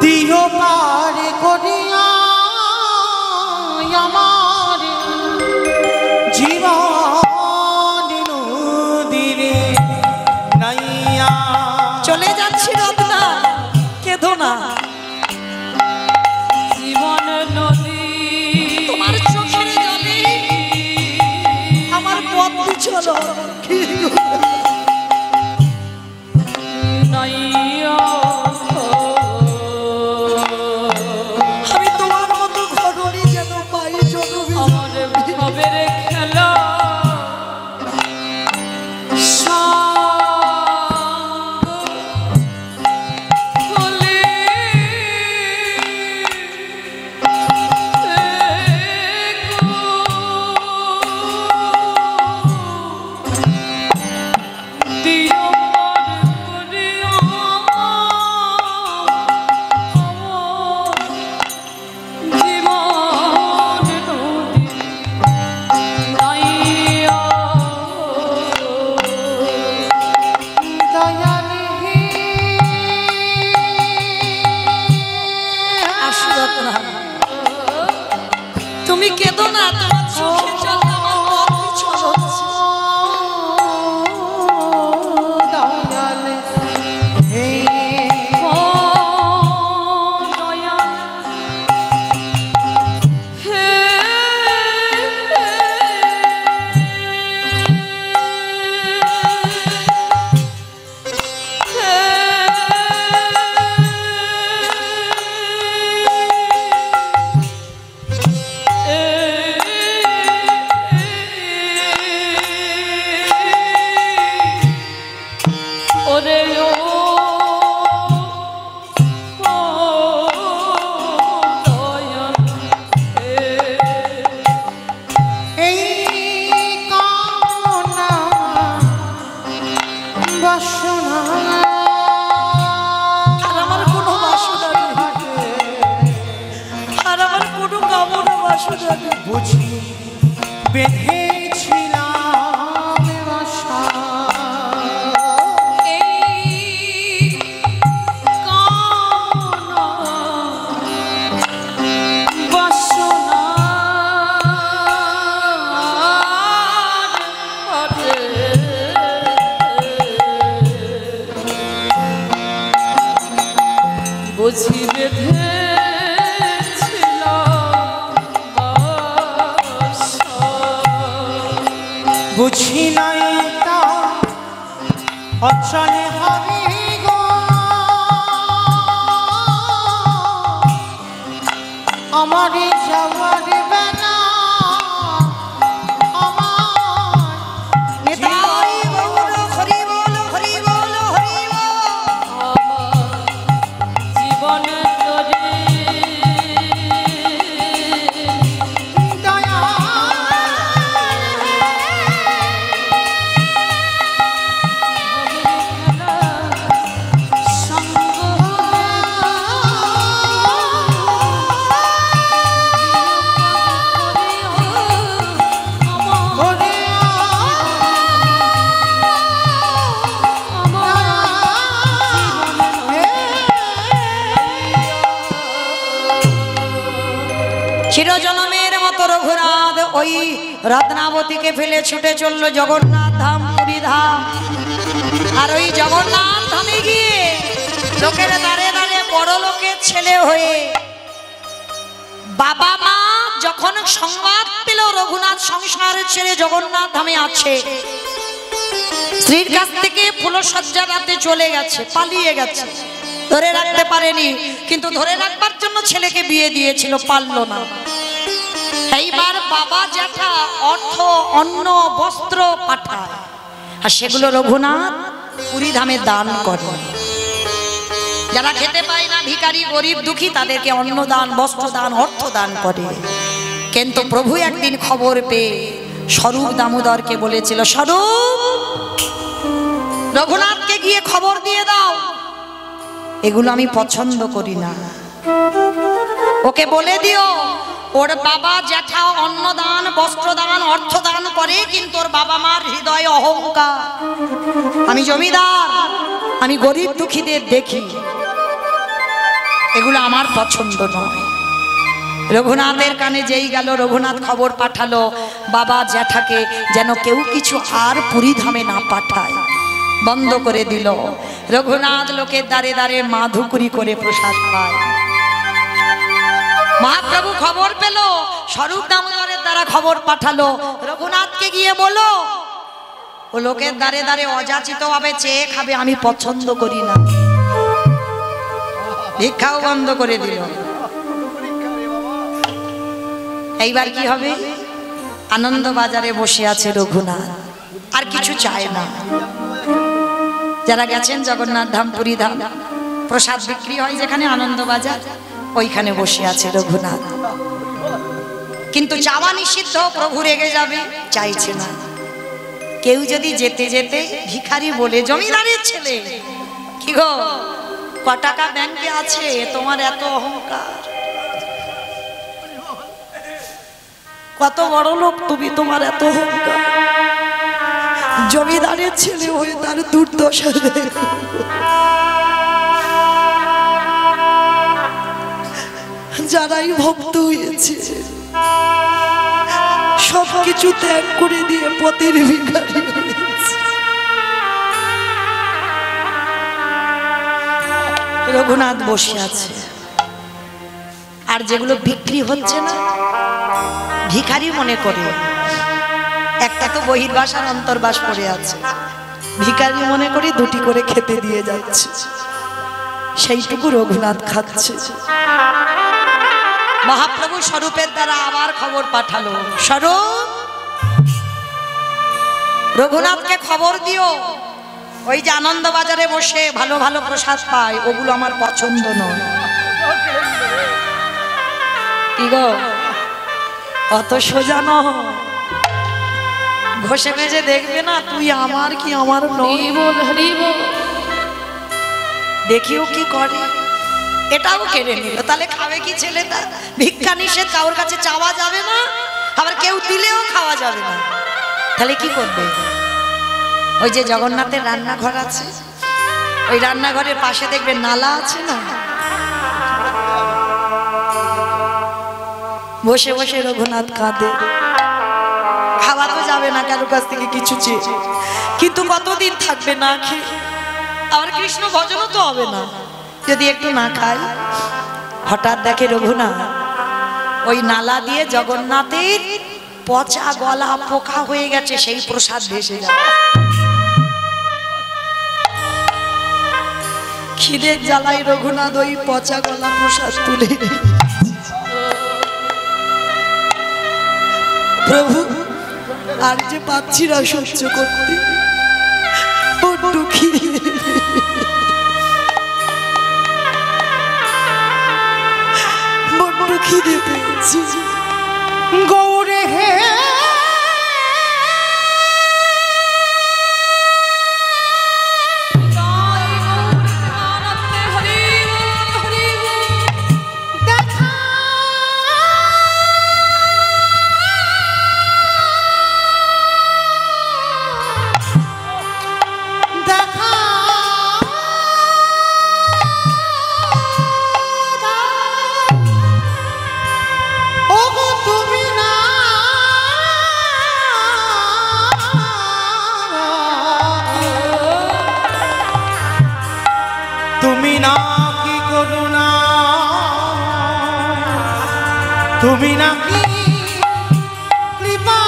দিও পার করিয়া আমার জীবন নদীরে নাইয়া। চলে যাচ্ছি রত্না, কেঁদো না, জীবন নদী তোমার চোখের জলে আমার পথ চলো। নাইয়া আমি তোমার মতো ঘরণী যেন পাই জনমে। আমার ভবের খেলা বুঝি বেঁধেছিলাম আশা এই কামনা বাসনার পথে বুঝি বুঝি নাই তা অচলে হবে গো আমার যাওয়ার বেলা আমার নিতাই গৌর হরি বল হরি বল হরি বল। জীবন তোরে দয়া ওরে চিরজনমের মতো রঘুনাথ ওই রত্নাবতীকে ফেলে ছুটে চললো জগন্নাথ ধাম পুরী ধাম। আর ওই জগন্নাথ ধামে গিয়ে লোকের দাঁড়ে দাঁড়ে বড় লোকের ছেলে হয়ে বাবা মা যখন সংবাদ পেল রঘুনাথ সংসারের ছেড়ে জগন্নাথ ধামে আছে, স্ত্রীর কাছ থেকে ফুলসজ্জা রাতে চলে গেছে, পালিয়ে গেছে, ধরে রাখতে পারেনি। কিন্তু ধরে রাখবার জন্য ছেলেকে বিয়ে দিয়েছিল, পারলো না। এইবার বাবা জ্যাঠা অর্থ অন্ন বস্ত্র পাঠায়, আর সেগুলো রঘুনাথ পুরী ধামে দান করে। যারা খেতে পায় না, ভিখারি গরিব দুঃখী, তাদেরকে অন্ন দান, বস্ত্র দান, অর্থ দান করে। কিন্তু প্রভু একদিন খবর পেয়ে স্বরূপ দামোদরকে বলেছিল, স্বরূপ রঘুনাথকে গিয়ে খবর দিয়ে দাও, এগুলো আমি পছন্দ করি না। ওকে বলে দিও ওর বাবা জ্যাঠা অন্নদান বস্ত্রদান অর্থদান করে, কিন্তু ওর বাবা মার হৃদয়ে অহংকার। আমি জমিদার, আমি গরিব দুঃখীদের দেখি, এগুলো আমার পছন্দ নয়। রঘুনাথের কানে যেই গেল, রঘুনাথ খবর পাঠালো বাবা জ্যাঠাকে যেন কেউ কিছু আর পুরী ধামে না পাঠায়, বন্ধ করে দিল। রঘুনাথ লোকের দ্বারে দ্বারে মাধুকুরি করে প্রসাদ পায়। মহাপ্রভু খবর পেল, স্বরূপ দামোদরের দ্বারা খবর পাঠালো, রঘুনাথকে গিয়ে বলো ও লোকের দ্বারে দ্বারে অযাচিত ভাবে চেয়ে খাবে, আমি পছন্দ করি না। ভিক্ষাও বন্ধ করে দিল। এইবার কি হবে? আনন্দ বাজারে বসে আছে রঘুনাথ, আর কিছু চায় না। যারা গেছেন জগন্নাথ ধাম পুরী ধাম, প্রসাদ বিক্রি হয় যেখানে আনন্দ বাজার, ওইখানে বসে আছে রঘুনাথ। কিন্তু চাওয়া নিষিদ্ধ, প্রভু রেগে যাবে, চাইছে না। কেউ যদি যেতে যেতে ভিখারি বলে, জমিদারের ছেলে, কি গো ক টাকা ব্যাংকে আছে, তোমার এত অহংকার, কত বড় লোক তুমি, তোমার এত অহংকার, জমিদারের ছেলে হয়ে তার দুর্দশা দেখো। যারাই ভক্ত হয়েছে সবকিছু ত্যাগ করে দিয়ে পথের ভিখারি হয়েছে। রঘুনাথ বসে আছে, আর যেগুলো বিক্রি হচ্ছে না ভিখারি মনে করে, একটা তো বহির্বাসার অন্তর্বাস পড়ে আছে, ভিখারি মনে করে দুটি করে খেতে দিয়ে যাচ্ছে, সেইটুকু রঘুনাথ খাচ্ছে। মহাপ্রভু স্বরূপের দ্বারা আবার খবর পাঠালো, স্বরূপ রঘুনাথকে খবর দিও, ওই যে আনন্দ বাজারে বসে ভালো ভালো প্রসাদ পায়, ওগুলো আমার পছন্দ নয়। কি গো, অত সোজা নয়, ঘষে মেজে দেখবে না তুই আমার কি আমার নয়। হরি বল হরি বল। দেখিও কি করে। এটাও কেড়ে নিল। তাহলে খাবে কি ছেলেটা? ভিক্ষা নিষেধ, কারোর কাছে চাওয়া যাবে না, আবার কেউ দিলেও খাওয়া যাবে না। তাহলে কি করবে? ওই যে জগন্নাথের রান্নাঘর আছে, ওই রান্নাঘরের পাশে দেখবে নালা আছে না, বসে বসে রঘুনাথ কাঁদে। খাওয়া তো যাবে না কারোর কাছ থেকে কিছু চেয়ে, কিন্তু কতদিন থাকবে না খেয়ে? আবার কৃষ্ণ ভজনও তো হবে না যদি একটু না খাই। হঠাৎ দেখে রঘুনাথ ওই নালা দিয়ে জগন্নাথের পচা গলা পোকা হয়ে গেছে, সেই প্রসাদ ভেসে যায়। খিদের জ্বালাই রঘুনাথ ওই পচা গলা প্রসাদ তুলে, প্রভু আর যে পাচ্ছি না সহ্য করতে, বড্ড খিদে, বড্ড খিদে পেয়েছি। গৌরে হে দেখা দেখা ওগো তুমি না, তুমি না কি করুণা, তুমি না কি কৃপা,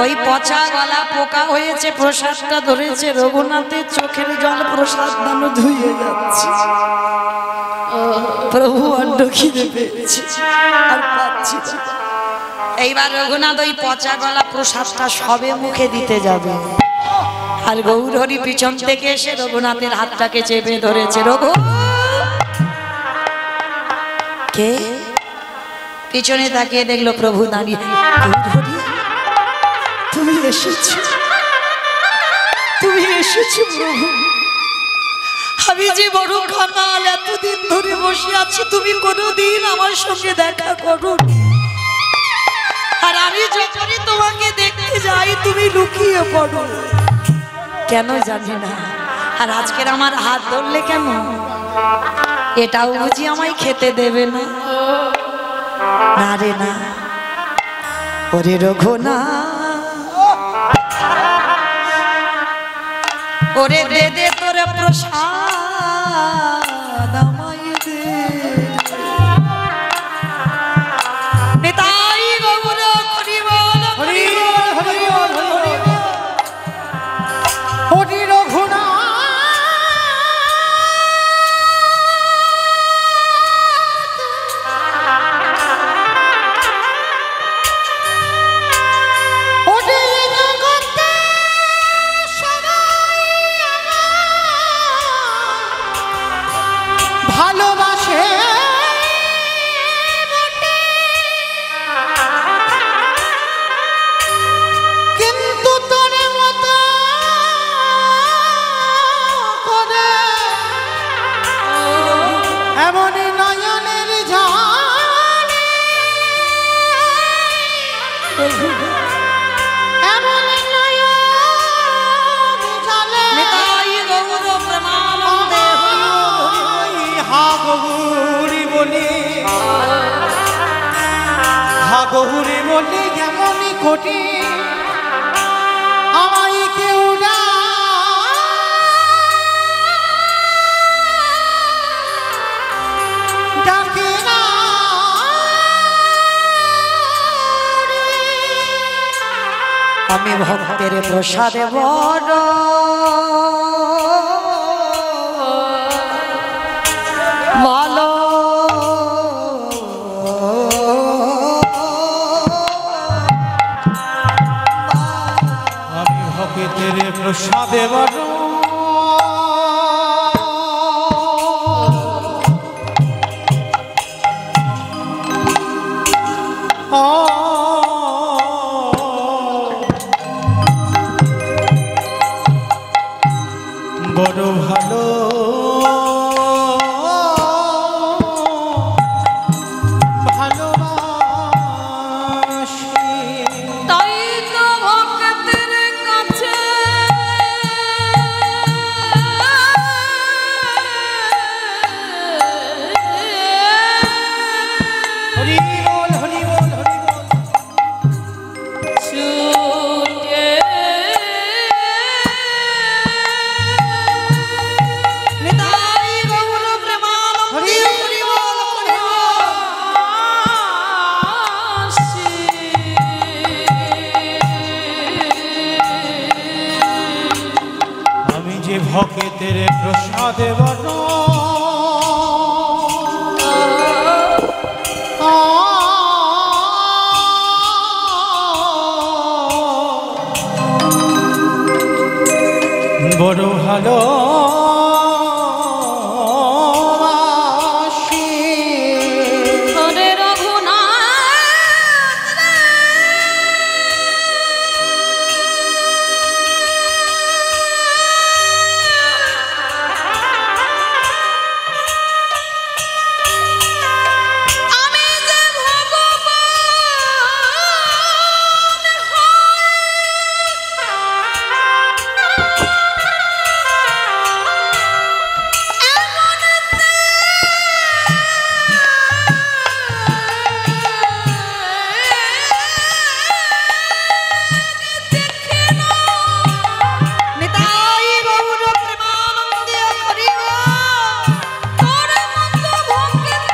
ওই পচা গলা পোকা হয়েছে, প্রসাদটা ধরেছে, রঘুনাথের চোখের জল প্রসাদ দান ধুয়ে যাচ্ছে। প্রভু বড্ড খিদে পেয়েছে, আর পাচ্ছি না। এইবার রঘুনাথ ওই পচা গলা প্রসাদটা সবে মুখে দিতে যাবে, আর গৌরহরি পিছন থেকে এসে রঘুনাথের হাতটাকে চেপে ধরেছে। রঘু কে? পিছনে তাকিয়ে দেখলো প্রভু দাঁড়িয়ে। গৌরহরি, তুমি এসেছো, তুমি এসেছো প্রভু। আমি যে বড় কাঙাল, এতদিন ধরে বসে আছি, তুমি কোনোদিন আমার সঙ্গে দেখা করো, আর আমি যখনই তোমাকে দেখতে যাই তুমি লুকিয়ে পড়ো, কেন জানি না। আর আজকের আমার হাত ধরলে কেন? এটাও বুঝি আমায় খেতে দেবে না? না রে না, ওরে রঘুনাথ, ওরে দে দে তোরে প্রসাদ আমায় দে। নিতাই গৌর হরি বল, হরি বল, হরি বল, হরি বল, হরি রঘুনাথ, হরি জগতে সদাই ভালোবাসে বটে, কিন্তু তোর মতো করে এমনই নয়নের ঝালে, এমনই নয়ন ঝালে নিতাই গৌর প্রেমানন্দে হা গৌরী বলি, হা গৌরী বলি, এমনই কোটি আমায় কেউ ডাকে না রে। আমি ভক্তের প্রসাদে বড় ভালো, আমি ভক্তের প্রসাদে বড় বড় ভালো ভালোবাসি তাই তো ভক্তের কাছে হরি বল হরি বল হরি বল ছুটে নিতাই গৌর প্রেমানন্দে হরি বল হরি বল। আসি। আমি যে ভক্তের প্রসাদ বন বড় ভালো ওরে রঘুনাথ রে, আমি যে নিতাই গৌর প্রেমানন্দে হরি বল। তোর মতো ভক্তের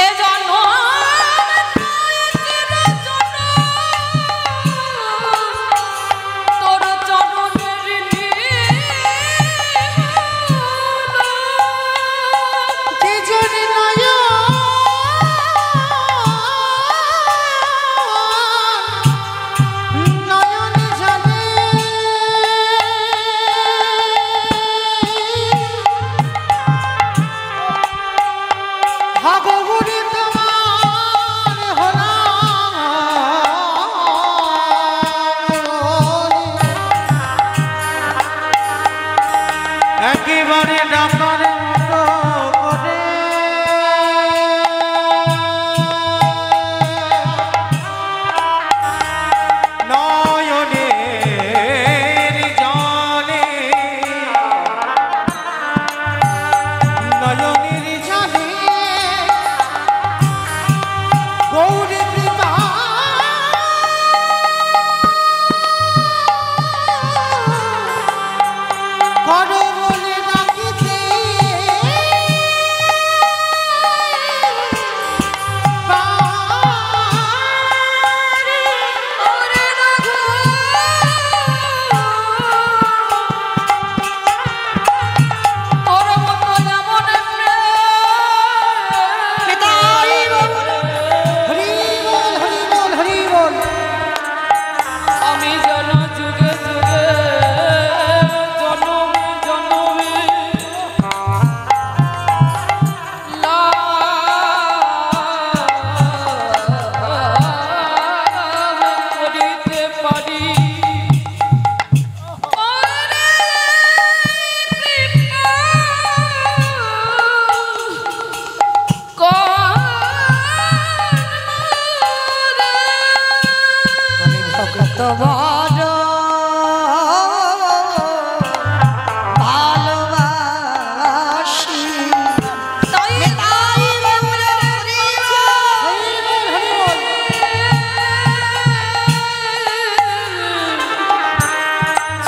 এ জন্য তোর চরণের যে জন নয়ন জানে ভাগবতী তোমার হলা একেবারে ডাকার মতো করে নয়নের জলে নয়নের জলে গৌরী কৃপা করো বলে ডাকিতে পারি। ওরে রঘু তোর মতো যেমন নিতাই গৌর হরি বল হরি বল হরি বল আমি যেন যুগে যুগে জনমে জনমে লাভ করিতে পারি। ওরে কৃপা আমি ভক্ত বড় ভালোবাসি। তাই নিতাই গৌর হরি বল।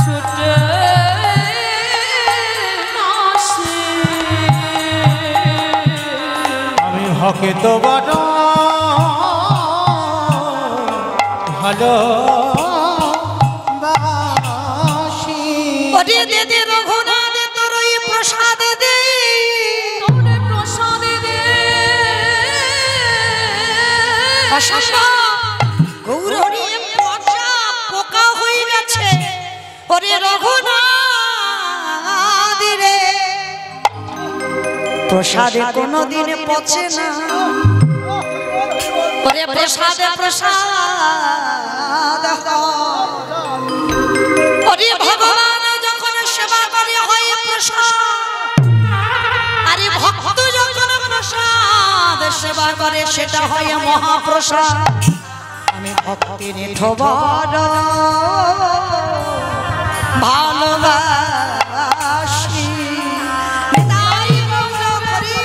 ছুটে আসি। আমি হকে তো বড় ভালো বাসি ওরে দে দে রঘুনাথ তোর ওই প্রসাদ দে। তোরে প্রসাদ দে অসম্ভব গৌর হরি পচা পোকা হয়ে গেছে। ওরে রঘুনাথ রে প্রসাদে কোনোদিন পচে না। ওরে প্রসাদে প্রসাদ ওরে ভগবান যখন সেবা করে হয় প্রসাদ আরে ভক্ত যখন প্রসাদ সেবা করে সেটা হয় মহাপ্রসাদ আমি ভক্তির ঠোবার ভালোবাসি তাই গৌর করি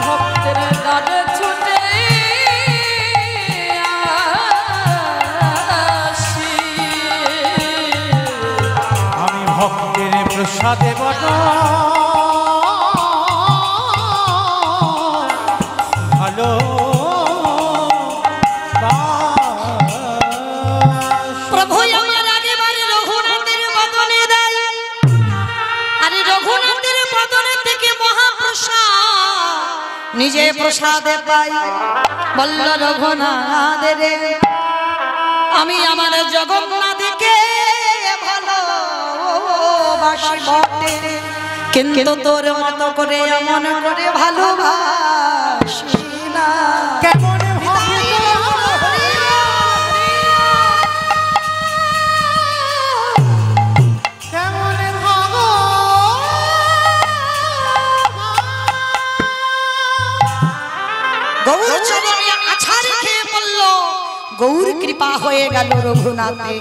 ভক্তের দ্বারে ছুটে আসি। আমি ভক্তের প্রসাদে বটা ভালো প্রভু আমার আগেবারে রঘুনাথের বদনে দেয় আরে রঘুনাথের বদনে থেকে মহাপ্রসাদ নিজে প্রসাদে পাই বলল রঘুনাথ রে আমি আমার জগন্নাথকে ভালোবাসি বটে কিন্তু তোর মতো করে এমন করে ভালোবাসি না কেমন গৌর চরণে আছাড় খেয়ে পড়ল গৌর কৃপা হয়ে গেল রঘুনাথে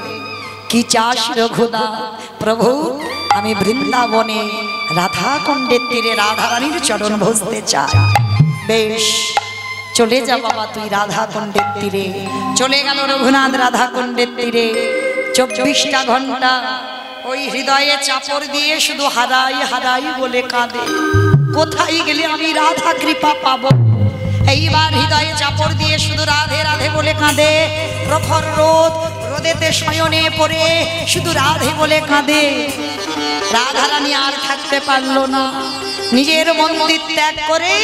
কি চাস রঘুনাথ প্রভু আমি বৃন্দাবনে রাধা কুণ্ডের তীরে রাধারানীর চরণ ভজতে চাই বেশ চলে যা বাবা তুই রাধা কুণ্ডের তীরে চলে গেল রঘুনাথ রাধা কুণ্ডের তীরে 24টা ঘন্টা ওই হৃদয়ে চাপড় দিয়ে শুধু হারাই হারাই বলে কাঁদে কোথায় গেলে আমি রাধা কৃপা পাবো এইবার হৃদয়ে চাপড় দিয়ে শুধু রাধে রাধে বলে কাঁদে প্রখর রোদ রোদেতে শয়নে পড়ে শুধু রাধে বলে কাঁদে রাধারানী আর থাকতে পারলো না নিজের মন্দির ত্যাগ করে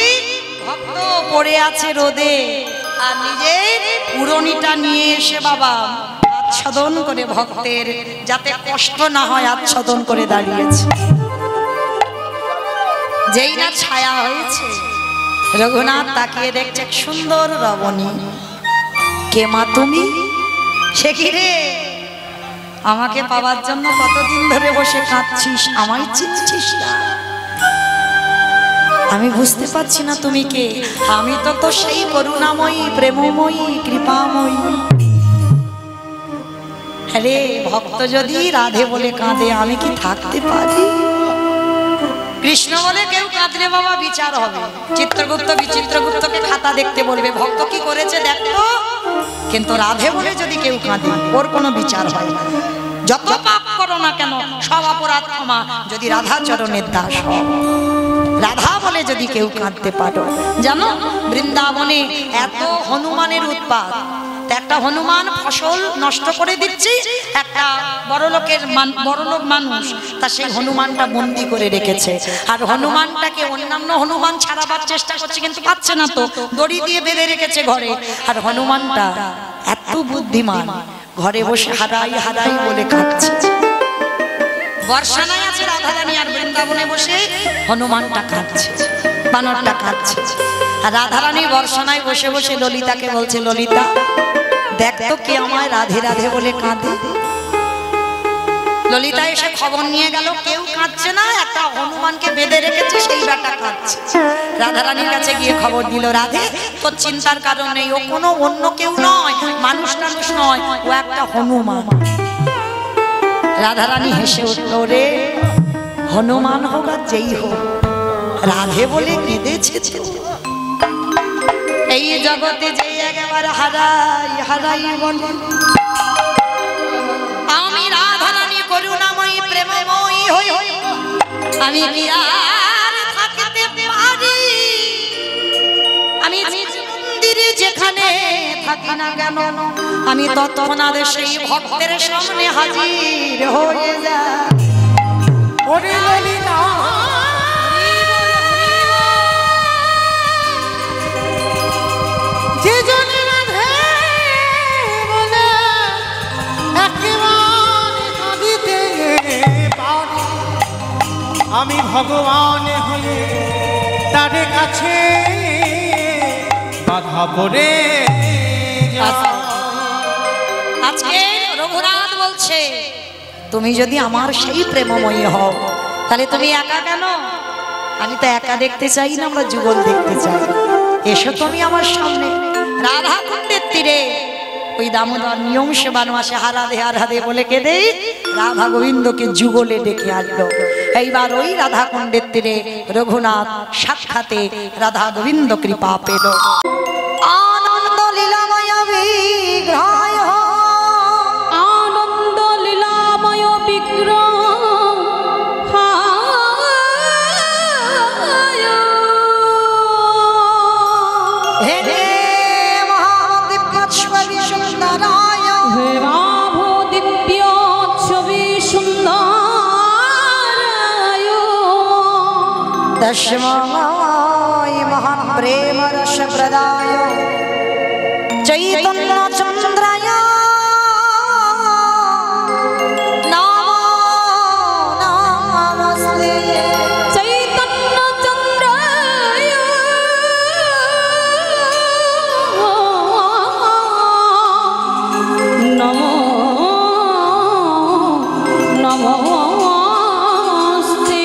ভক্ত পড়ে আছে রোদে আর নিজের পুরনিটা নিয়ে এসে বাবা আচ্ছাদন করে ভক্তের যাতে কষ্ট না হয় আচ্ছাদন করে দাঁড়িয়েছে যেই না ছায়া হয়েছে রঘুনাথ তাকিয়ে দেখছে সুন্দর রমণী কে মা তুমি সে কি রে আমাকে পাওয়ার জন্য কতদিন ধরে বসে কাঁদছিস আমায় চিনছিস না আমি বুঝতে পারছি না তুমি কে আমি তো সেই করুণাময়ী প্রেমময়ী কৃপাময়ী আরে ভক্ত যদি রাধে বলে কাঁদে আমি কি থাকতে পারি কৃষ্ণ বলে কেউ কাঁদলে বাবা বিচার হবে চিত্রগুপ্ত বিচিত্রগুপ্তকে খাতা দেখতে বলবে ভক্ত কি করেছে দেখতো কিন্তু রাধে বলে যদি কেউ কাঁদে ওর কোনো বিচার হয় না যত পাপ করো না কেন সব অপরাধ ক্ষমা যদি রাধা চরণের দাস হও রাধা বলে যদি কেউ কাঁদতে পারো জানো বৃন্দাবনে এত হনুমানের উৎপাত একটা হনুমান ফসল নষ্ট করে দিচ্ছে একটা বড়লোক মানুষ তা সেই হনুমানটা বন্দি করে রেখেছে আর হনুমানটাকে অন্যান্য হনুমান ছাড়াবার চেষ্টা করছে কিন্তু পাচ্ছে না তো দড়ি দিয়ে বেঁধে রেখেছে ঘরে আর হনুমানটা এত বুদ্ধিমান ঘরে বসে হারাই হারাই বলে কাঁদছে বর্ষানায় আছে রাধারানী আর বৃন্দাবনে বসে হনুমানটা কাঁদছে বানরটা কাঁদছে আর রাধারানী বর্ষানায় বসে বসে ললিতাকে বলছে ললিতা দেখ তো কে আমায় রাধে রাধে বলে কাঁদে ললিতা এসে খবর নিয়ে গেল কেউ কাঁদছে না একটা হনুমানকে বেঁধে রেখেছে সেই বেটা কাঁদছে রাধারানীর কাছে গিয়ে খবর দিল রাধে তোর চিন্তার কারণ নেই ও কোনো অন্য কেউ নয় মানুষ নয় ও একটা হনুমান রাধারানী হেসে উঠল রে হনুমান হোক আর যেই হোক রাধে বলে কেঁদেছে এই জগতে যে একেবারে হারাই হারাই বলে আমি রাধারানী করুণাময়ী প্রেমময়ী হই আমি কি আর থাকতে পারি আমি মন্দিরে যেখানে থাকি না কেন আমি তৎক্ষণাৎ সেই ভক্তের সামনে হাজির হয়ে যাই ওরে ললিতা যে জনে রাধে বলে একেবারে কাঁদিতে পারি আমি ভগবান হয়ে তার কাছে বাধা পড়ে আজকে রঘুনাথ বলছে তুমি যদি আমার সেই প্রেমময়ী হও তাহলে তুমি একা কেন? আমি তো একা দেখতে চাই না, আমরা যুগল দেখতে চাই। এসো তুমি আমার সামনে। রাধা কুণ্ডের তীরে ওই দামোদর নিয়ম সেবান মাসে হারাধে হারাধে বলে কেঁদে রাধা গোবিন্দকে যুগলে ডেকে আনলো। এইবার ওই রাধা কুণ্ডের তীরে রঘুনাথ সাক্ষাতে রাধা গোবিন্দ কৃপা পেল। আনন্দ লীলাময় বিগ্রহায় আনন্দ লীলাময় বিগ্রহ হে মহাদিব্যশ্বরী সুন্দরায় হে রাভ দিব্য ছবি সুন্দরায় দশময় মহান প্রেম রস প্রদায় চৈতন্য চন্দ্রায় নমস্তে। চৈতন্য চন্দ্রায় নমো নমস্তে।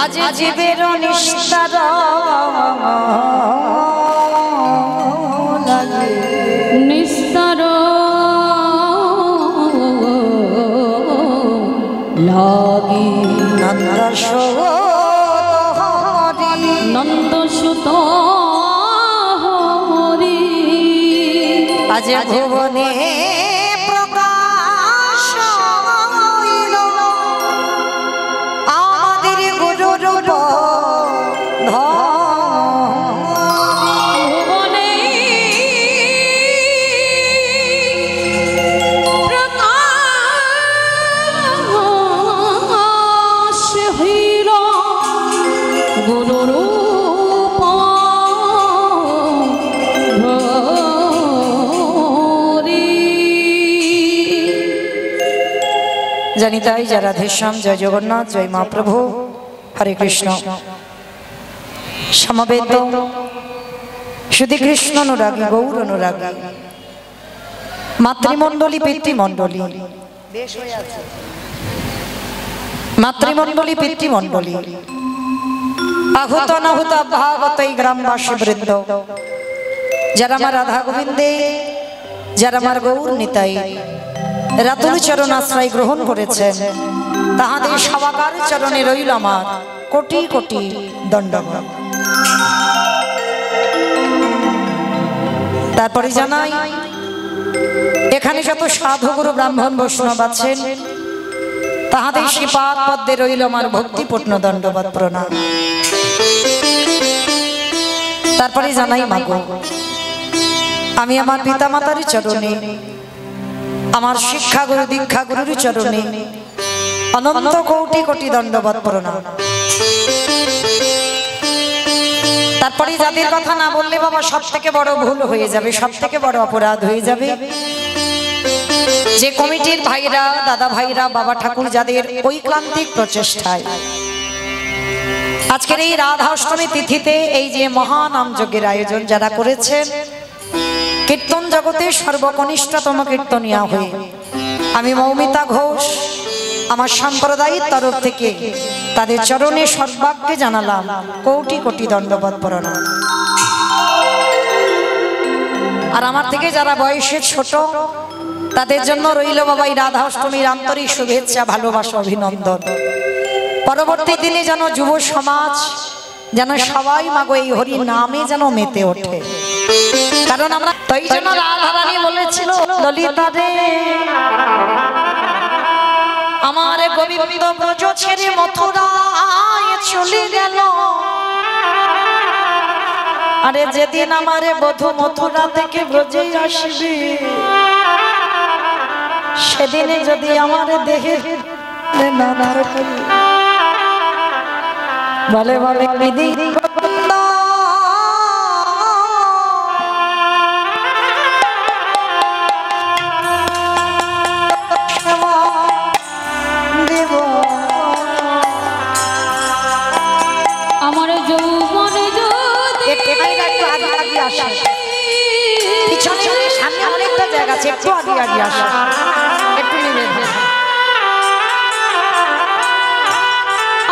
আজ জীবের নিস্তার লাগে নিস্তার লাগি নন্দসুত হরি। আজ ভুবনে প্রকাশ হইল আমাদের গুরুর ভুবনে প্রকাশ হইল গুরুরূপ ধরি। জানি তাই যা রাধেশ্যাম, জয় জগন্নাথ, জয় মা প্রভু, হরে কৃষ্ণ। সমবেত শুধু কৃষ্ণ অনুরাগী, গৌর অনুরাগী, মাতৃমণ্ডলী, পিতৃমণ্ডলী, মাতৃমণ্ডলী, পিতৃমণ্ডলী, আহুত অনাহুত ভাগত এই গ্রামবাসী বৃন্দ, যারা আমার রাধা গোবিন্দে, যারা আমার গৌর নিতাই রাতুল চরণ আশ্রয় গ্রহণ করেছেন, তাহাদের সবাকার চরণে রইল আমার কোটি কোটি দণ্ডবত। তারপরে জানাই এখানে যত সাধু গুরু ব্রাহ্মণ বৈষ্ণব আছেন, তাহাদের শ্রীপাদ পদ্মে রইল আমার ভক্তিপূর্ণ দণ্ডবত প্রণাম। তারপরে জানাই মাগো, আমি আমার পিতা মাতার চরণে, আমার শিক্ষা গুরু দীক্ষা গুরুর চরণে অনন্ত কোটি কোটি দণ্ডবত প্রণাম। তারপরে যাদের কথা না বললে বাবা সব থেকে বড় ভুল হয়ে যাবে, সব থেকে বড় অপরাধ হয়ে যাবে। যে কমিটির ভাইরা, দাদা ভাইরা, বাবা ঠাকুর যাদের ঐক্লান্তিক প্রচেষ্টায় আজকের এই রাধা অষ্টমী তিথিতে এই যে মহানাম যজ্ঞের আয়োজন যারা করেছেন, কীর্তন জগতের সর্বকনিষ্ঠতম কীর্তনিয়া হয়ে আমি মৌমিতা ঘোষ আমার সম্প্রদায়ের তরফ থেকে তাদের চরণে সর্বাগ্যে জানালাম কোটি কোটি দণ্ডবত প্রণাম। আর আমার থেকে যারা বয়সে ছোট তাদের জন্য রইল বাবা এই রাধা অষ্টমীর আন্তরিক শুভেচ্ছা, ভালোবাসা, অভিনন্দন। পরবর্তী দিনে যেন যুব সমাজ যেন সবাই মাগো এই হরি নামে যেন মেতে ওঠে। কারণ আমরা তাই জন্য রাধারানী বলেছিল, ললিতা রে আমার গোবিন্দ ব্রজ ছেড়ে মথুরায় চলে গেল। আরে যেদিন আমারে বধূ মথুরা থেকে ব্রজে আসবে, সেদিনে যদি আমার দেহে না থাকে, বলে বলে বিধি দেব আমার যৌবন যদি একটু আগে আগে আসে, পিছনে সামনে অনেকটা জায়গা আছে, একটু আগে আগে আসে, একটু নেমে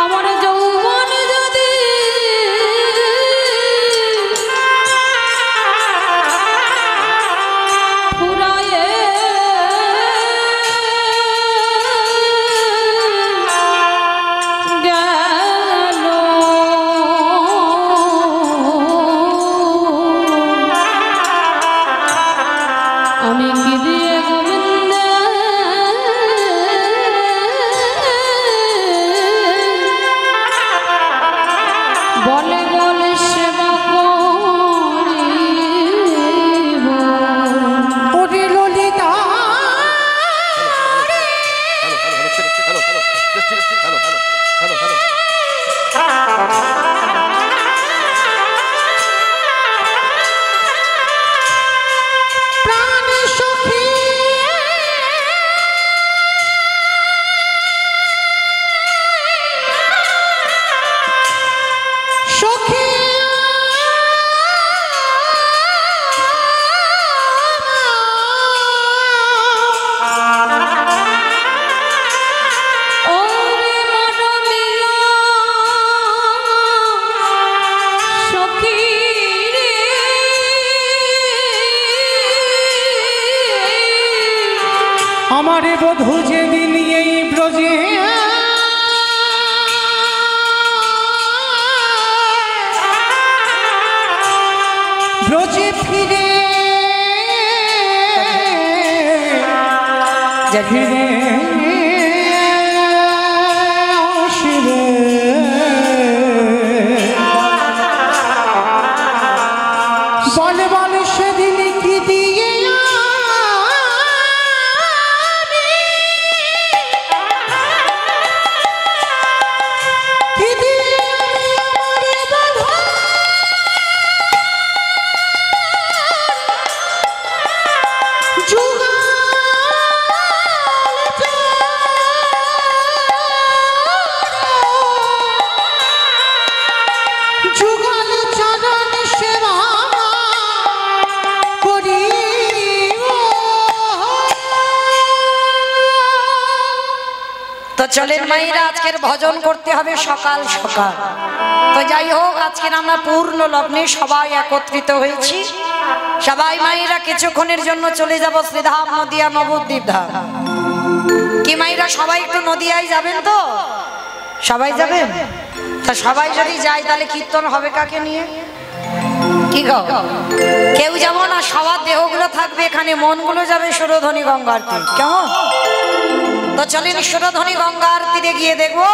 আমার যৌবন যদি ফুরায়ে গেল আমি কি দিয়ে গোবিন্দ বলে বলে সেবা করিব ওরে ললিতা প্রাণ সখী সখী ওরে মন মিলা সখী রে আমারে বধূ যেদিন এই ব্রজে ব্রজে ফিরে ফিরে আসবে বলে বলে সেদিন কি দিয়ে কি দিয়ে আমারে বাঁধা যুগল চরণ সেবা করিব। তো চলেন মায়েরা, আজকের ভজন করতে হবে সকাল সকাল। তো যাই হোক, আজকের আমরা পূর্ণ লগ্নে সবাই একত্রিত হয়েছি। সবাই মায়েরা কিছুক্ষণের জন্য চলে যাব শ্রীধাম নদিয়া নবদ্বীপ ধাম। কি মায়েরা সবাই একটু নদিয়ায় যাবেন? তো সবাই যাবেন? তা সবাই যদি যাই তাহলে কীর্তন হবে কাকে নিয়ে? কি গো, কেউ যাব না? সবার দেহগুলো থাকবে এখানে, মনগুলো যাবে সুরধ্বনি গঙ্গার তীর। কেমন? তো চলেন সুরধ্বনি গঙ্গার তীরে গিয়ে দেখবো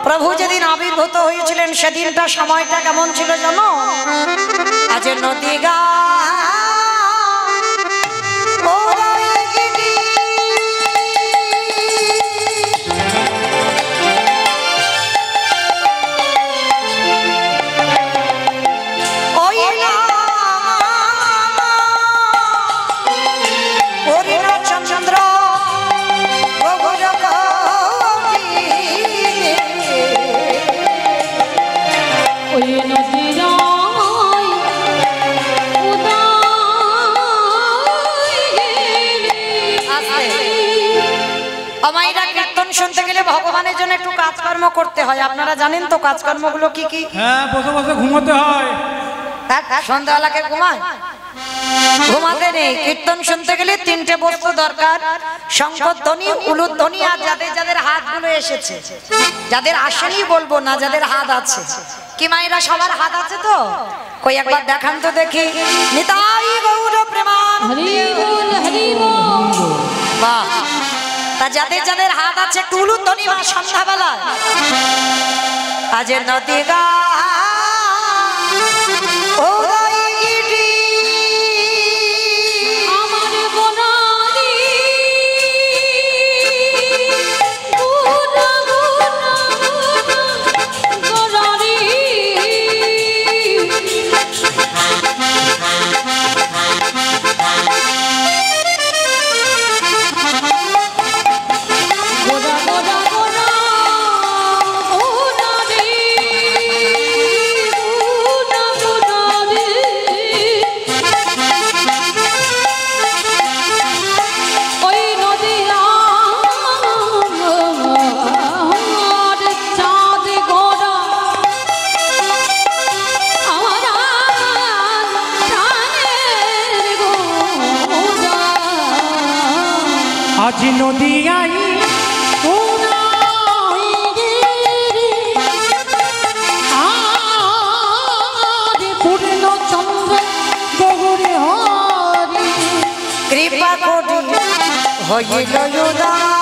প্রভু যেদিন আবির্ভূত হয়েছিলেন সেদিনটা সময়টা কেমন ছিল জানো? আজ নদী গা চন্দ্র ওই নদীরায় মায়েরা কীর্তন শুনতে গেলে ভগবানের জন্য একটু কাজকর্ম করতে হয়। আপনারা জানেন তো কাজকর্মগুলো কি কি? হ্যাঁ, বসে বসে ঘুমোতে হয়। সন্ধ্যাবেলাকে ঘুমায়? ঘুমাতে নেই। কীর্তন শুনতে গেলে তিনটে বস্তু দরকার: শঙ্খধ্বনি, উলুধ্বনি, আর যাদের যাদের হাতগুলো এসেছে। যাদের আসেনি বলবো না, যাদের হাত আছে। কি মায়েরা সবার হাত আছে তো? কই একবার দেখান তো দেখি। নিতাই গৌর প্রেমান হরি বল হরি বল। বাহ! তা যাদের যাদের হাত আছে একটু উলুধ্বনি বা সন্ধ্যাবেলা। আজ নদী গা ও আমার বনারি গুনা গুনা গরারি গোরা গোরা গোরা গোরারি নদিয়াই পূর্ণ চন্দ্র গৌরী হরি কৃপা কোটি হইল উদার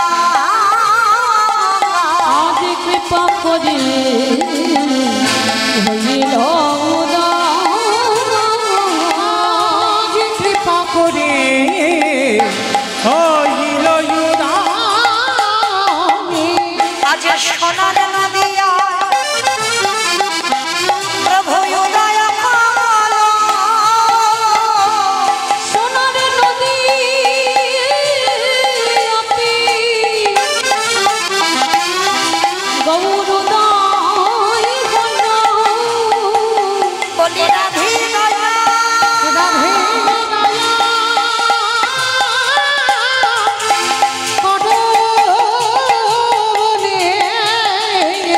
আজ কৃপা করে হইল আজ কৃপা করে হইল আজ সোনার নদিয়া প্রভু উদয় কালো সোনার নদী গৌরদাই বলি রাধে দয়া রাধে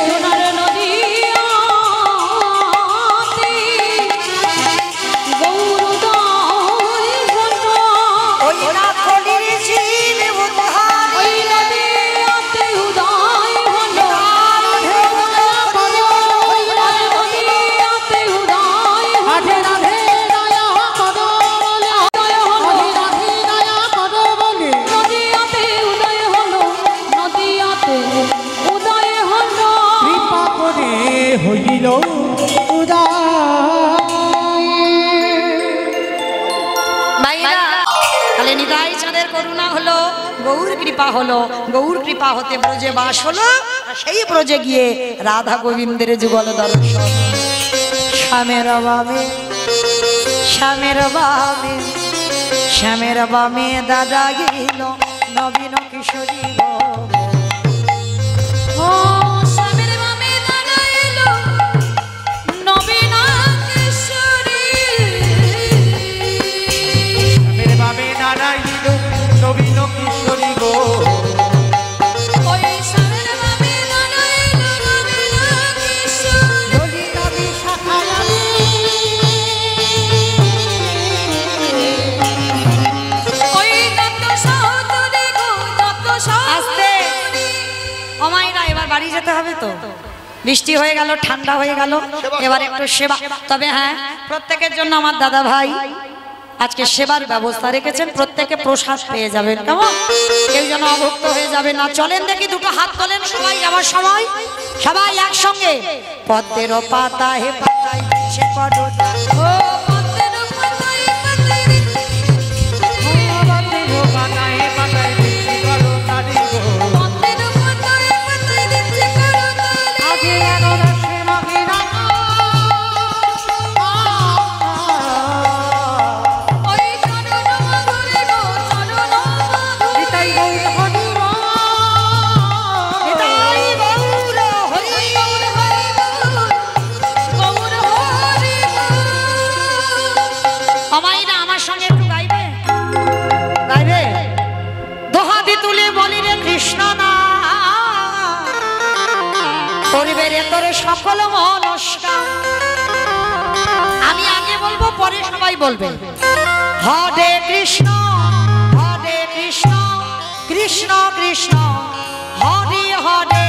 সোনার নদী গৌরদাই ওই না কলির জীব উদ্ধার ওই নদীতে উদয় হলো ওই নদীতে উদয় রাধে রাধে দয়া করো উদয় হলো রাধে দয়া করো বলে নদীতে উদয় হলো নদীতে উদয় হলো কৃপা করে হইল উদয় মাইরা তাহলে নিতাই চাঁদের করুণা হলো গৌর কৃপা হলো গৌর কৃপা হতে ব্রজে বাস হলো আর সেই ব্রজে গিয়ে রাধা গোবিন্দের যুগল দর্শন শ্যামের বামে শ্যামের বামে শ্যামের বামে দাদা গেল নবীন কিশোরী গো। ও স্বামীর মামে দাদা এলো নবীন কিশোরী মেরে বাবে নারায়ণ নবীন কিশোরী গো ওই স্বামীর মামে দাদা এলো নবীন কিশোরী ললিতা বিশাখায়ালী ওই দত্ত সহোদরী গো দত্ত আস্তে সহোদরী অমাইরা এবার বাড়ি যেতে হবে তো বৃষ্টি হয়ে গেল ঠান্ডা হয়ে গেল এবার একটু সেবা তবে হ্যাঁ প্রত্যেকের জন্য আমার দাদা ভাই আজকে সেবার ব্যবস্থা রেখেছেন প্রত্যেকে প্রসাদ পেয়ে যাবেন কেমন কেউ যেন অভুক্ত হয়ে যাবে না চলেন দেখি দুটো হাত তোলেন সবাই যাওয়ার সময় সবাই একসঙ্গে পদ্মের পাতা হে পাতায় সে পদটা ও পদ্মের পাতায় পাতায় বানায় বানায় বিক্রি করো তারি গো পদ্মের পাতায় পাতায় দিচ্ছে করতালি আগে এগারোশে মহিলা ওই চরণ মাধুরী গো চরণ মাধুরী নিতাই গৌর হরি নিতাই গৌর হরি গৌর হরি গৌর হরি অমাইরা আমার সঙ্গে একটু গাইবে গাইবে দোহাদি তুলে বলি রে কৃষ্ণ না করিবে রে তোর সকল মনস্কার আমি আগে বলবো পরে সবাই বলবে হরে কৃষ্ণ কৃষ্ণ কৃষ্ণ কৃষ্ণ হরে হরে